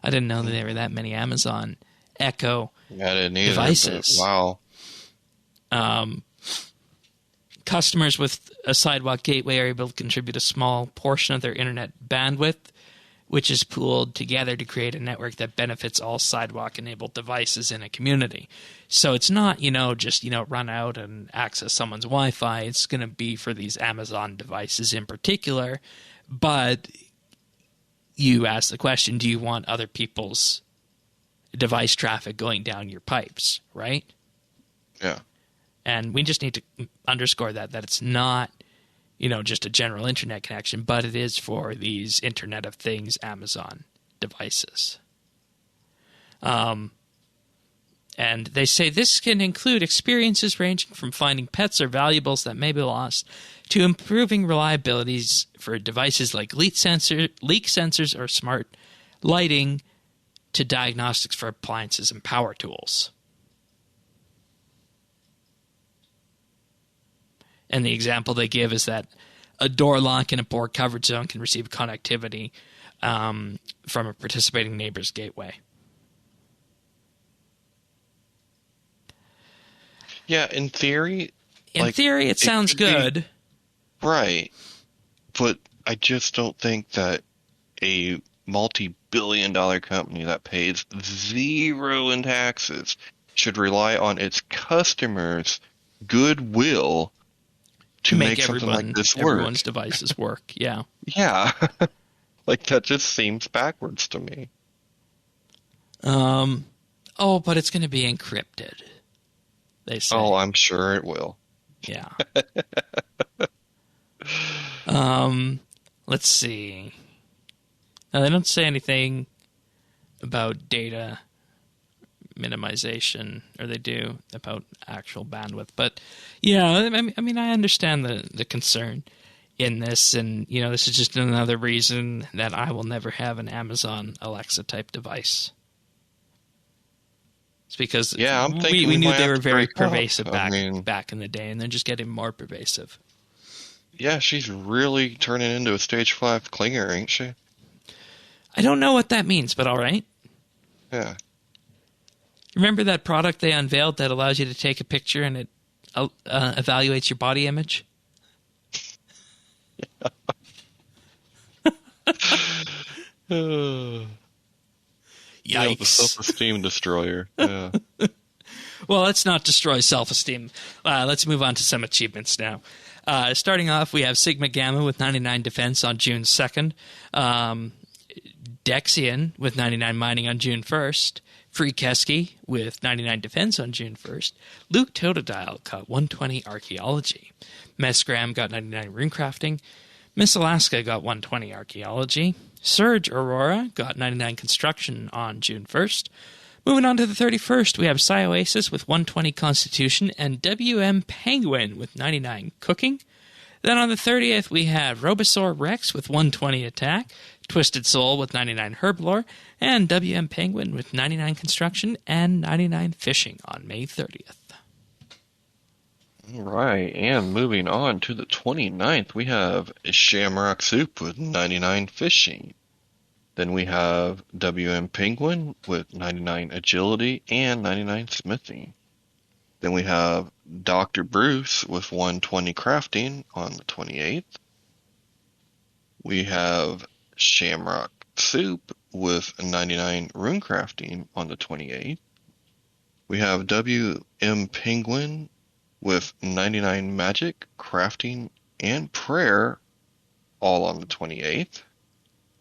I didn't know that there were that many Amazon Echo devices. Wow. Customers with a Sidewalk gateway are able to contribute a small portion of their internet bandwidth, which is pooled together to create a network that benefits all Sidewalk-enabled devices in a community. So it's not, just, run out and access someone's Wi-Fi. It's going to be for these Amazon devices in particular. But you ask the question, do you want other people's device traffic going down your pipes, right? Yeah. And we just need to underscore that it's not, just a general internet connection, but it is for these Internet of Things Amazon devices. And they say this can include experiences ranging from finding pets or valuables that may be lost to improving reliabilities for devices like leak sensors or smart lighting to diagnostics for appliances and power tools. And the example they give is that a door lock in a poor coverage zone can receive connectivity from a participating neighbor's gateway. Yeah, in theory... it sounds good. Right. But I just don't think that a multi-billion-dollar company that pays zero in taxes should rely on its customers' goodwill to make something like this work. Everyone's devices work, yeah. Yeah. That just seems backwards to me. But it's going to be encrypted, they say. Oh, I'm sure it will. Yeah. Let's see. Now, they don't say anything about data minimization, or they do about actual bandwidth. But yeah, I mean, I understand the concern in this, and this is just another reason that I will never have an Amazon Alexa type device. It's because we knew they were very pervasive back in the day, and they're just getting more pervasive. Yeah, she's really turning into a stage 5 clinger, ain't she? I don't know what that means, but all right. Yeah. Remember that product they unveiled that allows you to take a picture and it evaluates your body image? Yikes. Yeah, the self-esteem destroyer. Yeah. Well, let's not destroy self-esteem. Let's move on to some achievements now. Starting off, we have Sigma Gamma with 99 defense on June 2nd. Dexian with 99 mining on June 1st. Free Keski with 99 defense on June 1st. Luke Totodile got 120 archaeology. Mesgram got 99 runecrafting. Miss Alaska got 120 archaeology. Surge Aurora got 99 construction on June 1st. Moving on to the 31st, we have Psy Oasis with 120 constitution and WM Penguin with 99 cooking. Then on the 30th, we have Robosaur Rex with 120 attack, Twisted Soul with 99 herblore, and WM Penguin with 99 construction and 99 fishing on May 30th. All right, and moving on to the 29th, we have Shamrock Soup with 99 fishing. Then we have WM Penguin with 99 agility and 99 smithing. Then we have Dr. Bruce with 120 crafting on the 28th. We have Shamrock Soup with 99 rune crafting on the 28th. We have WM Penguin with 99 magic, crafting, and prayer all on the 28th.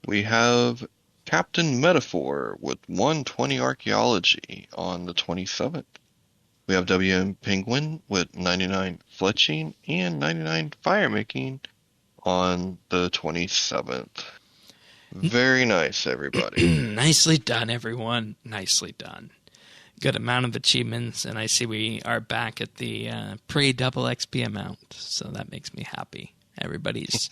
We have Captain Metaphor with 120 archaeology on the 27th. We have WM Penguin with 99 fletching and 99 firemaking on the 27th. Very nice, everybody. Nicely done, everyone. Nicely done. Good amount of achievements, and I see we are back at the pre-double XP amount, so that makes me happy. Everybody's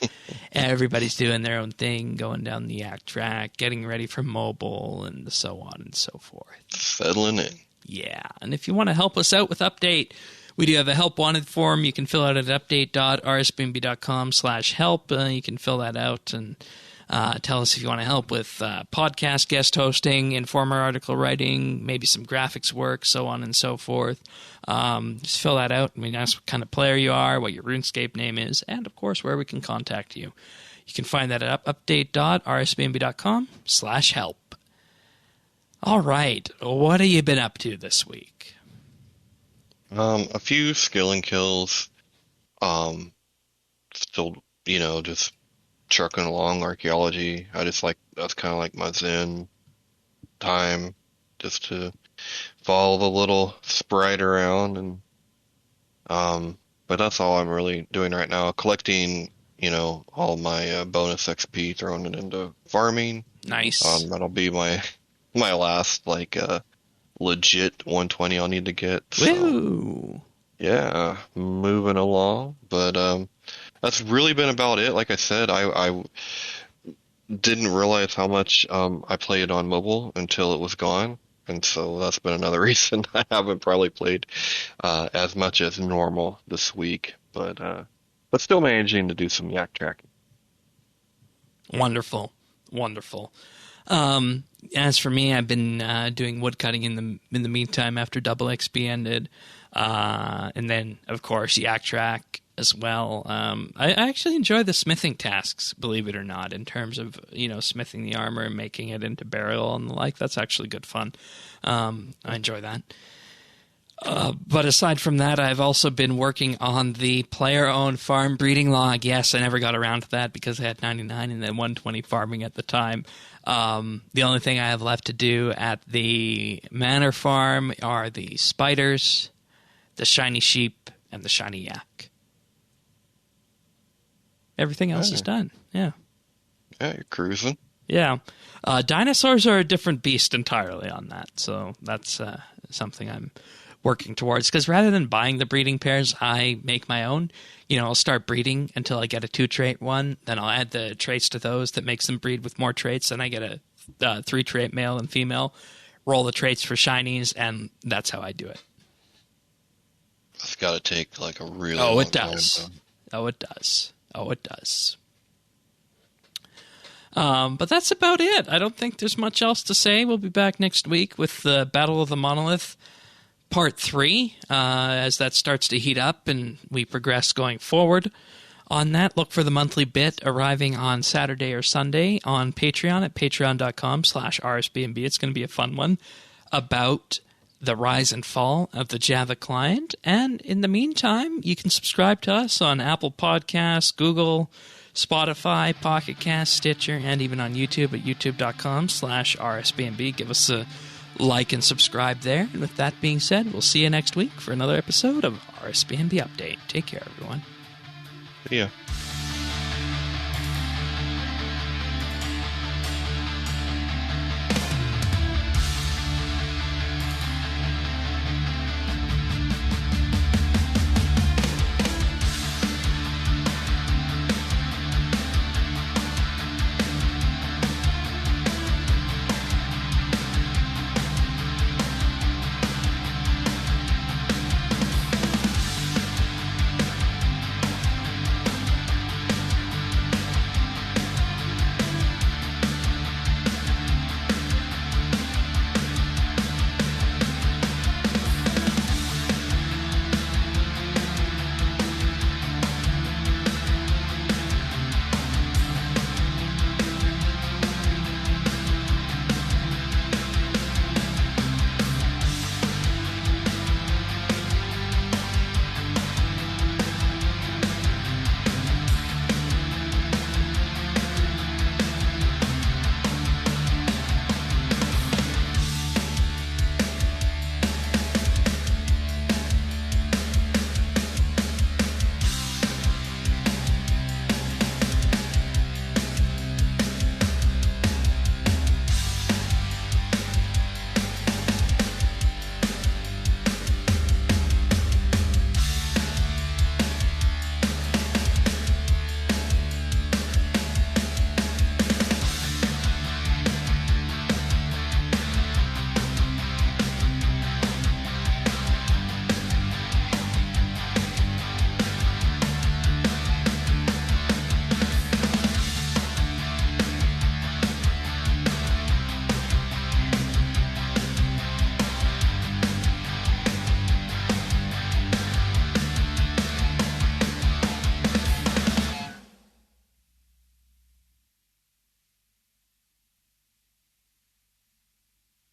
doing their own thing, going down the yak track, getting ready for mobile, and so on and so forth. Settling in. Yeah, and if you want to help us out with Update, we do have a Help Wanted form. You can fill out at update.rsbnb.com/help. You can fill that out and tell us if you want to help with podcast guest hosting, informer article writing, maybe some graphics work, so on and so forth. Just fill that out. We ask what kind of player you are, what your RuneScape name is, and, of course, where we can contact you. You can find that at update.rsbnb.com/help. All right. What have you been up to this week? A few skilling kills. Still, just trucking along archaeology. That's kind of like my zen time, just to follow the little sprite around, and but that's all I'm really doing right now. Collecting, all my bonus XP, throwing it into farming. Nice. That'll be my last legit 120 I'll need to get. So, Woo! yeah, moving along, but that's really been about it. Like I said, I didn't realize how much I played on mobile until it was gone, and so that's been another reason I haven't probably played as much as normal this week. But still managing to do some yak tracking. Wonderful. As for me, I've been doing woodcutting in the meantime after Double XP ended, and then of course yak track as well. I actually enjoy the smithing tasks, believe it or not, in terms of smithing the armor and making it into burial and the like. That's actually good fun. I enjoy that. But aside from that, I've also been working on the player-owned farm breeding log. Yes, I never got around to that because I had 99 and then 120 farming at the time. The only thing I have left to do at the manor farm are the spiders, the shiny sheep, and the shiny yak. Everything else is done. Yeah. Yeah, you're cruising. Yeah. Dinosaurs are a different beast entirely on that, so that's something I'm working towards, because rather than buying the breeding pairs, I make my own. I'll start breeding until I get a 2-trait one, then I'll add the traits to those that makes them breed with more traits, then I get a 3-trait male and female, roll the traits for shinies, and that's how I do it. It's got to take like a really long time. Oh, it does. But that's about it. I don't think there's much else to say. We'll be back next week with the Battle of the Monolith Part 3, as that starts to heat up and we progress going forward. On that, look for the monthly bit arriving on Saturday or Sunday on Patreon at patreon.com/RSBANDB. It's going to be a fun one about the rise and fall of the Java client. And in the meantime, you can subscribe to us on Apple Podcasts, Google, Spotify, Pocket Cast, Stitcher, and even on YouTube at youtube.com/RSBANDB. Give us a like and subscribe there. And with that being said, we'll see you next week for another episode of RSBANDB Update. Take care, everyone. Yeah.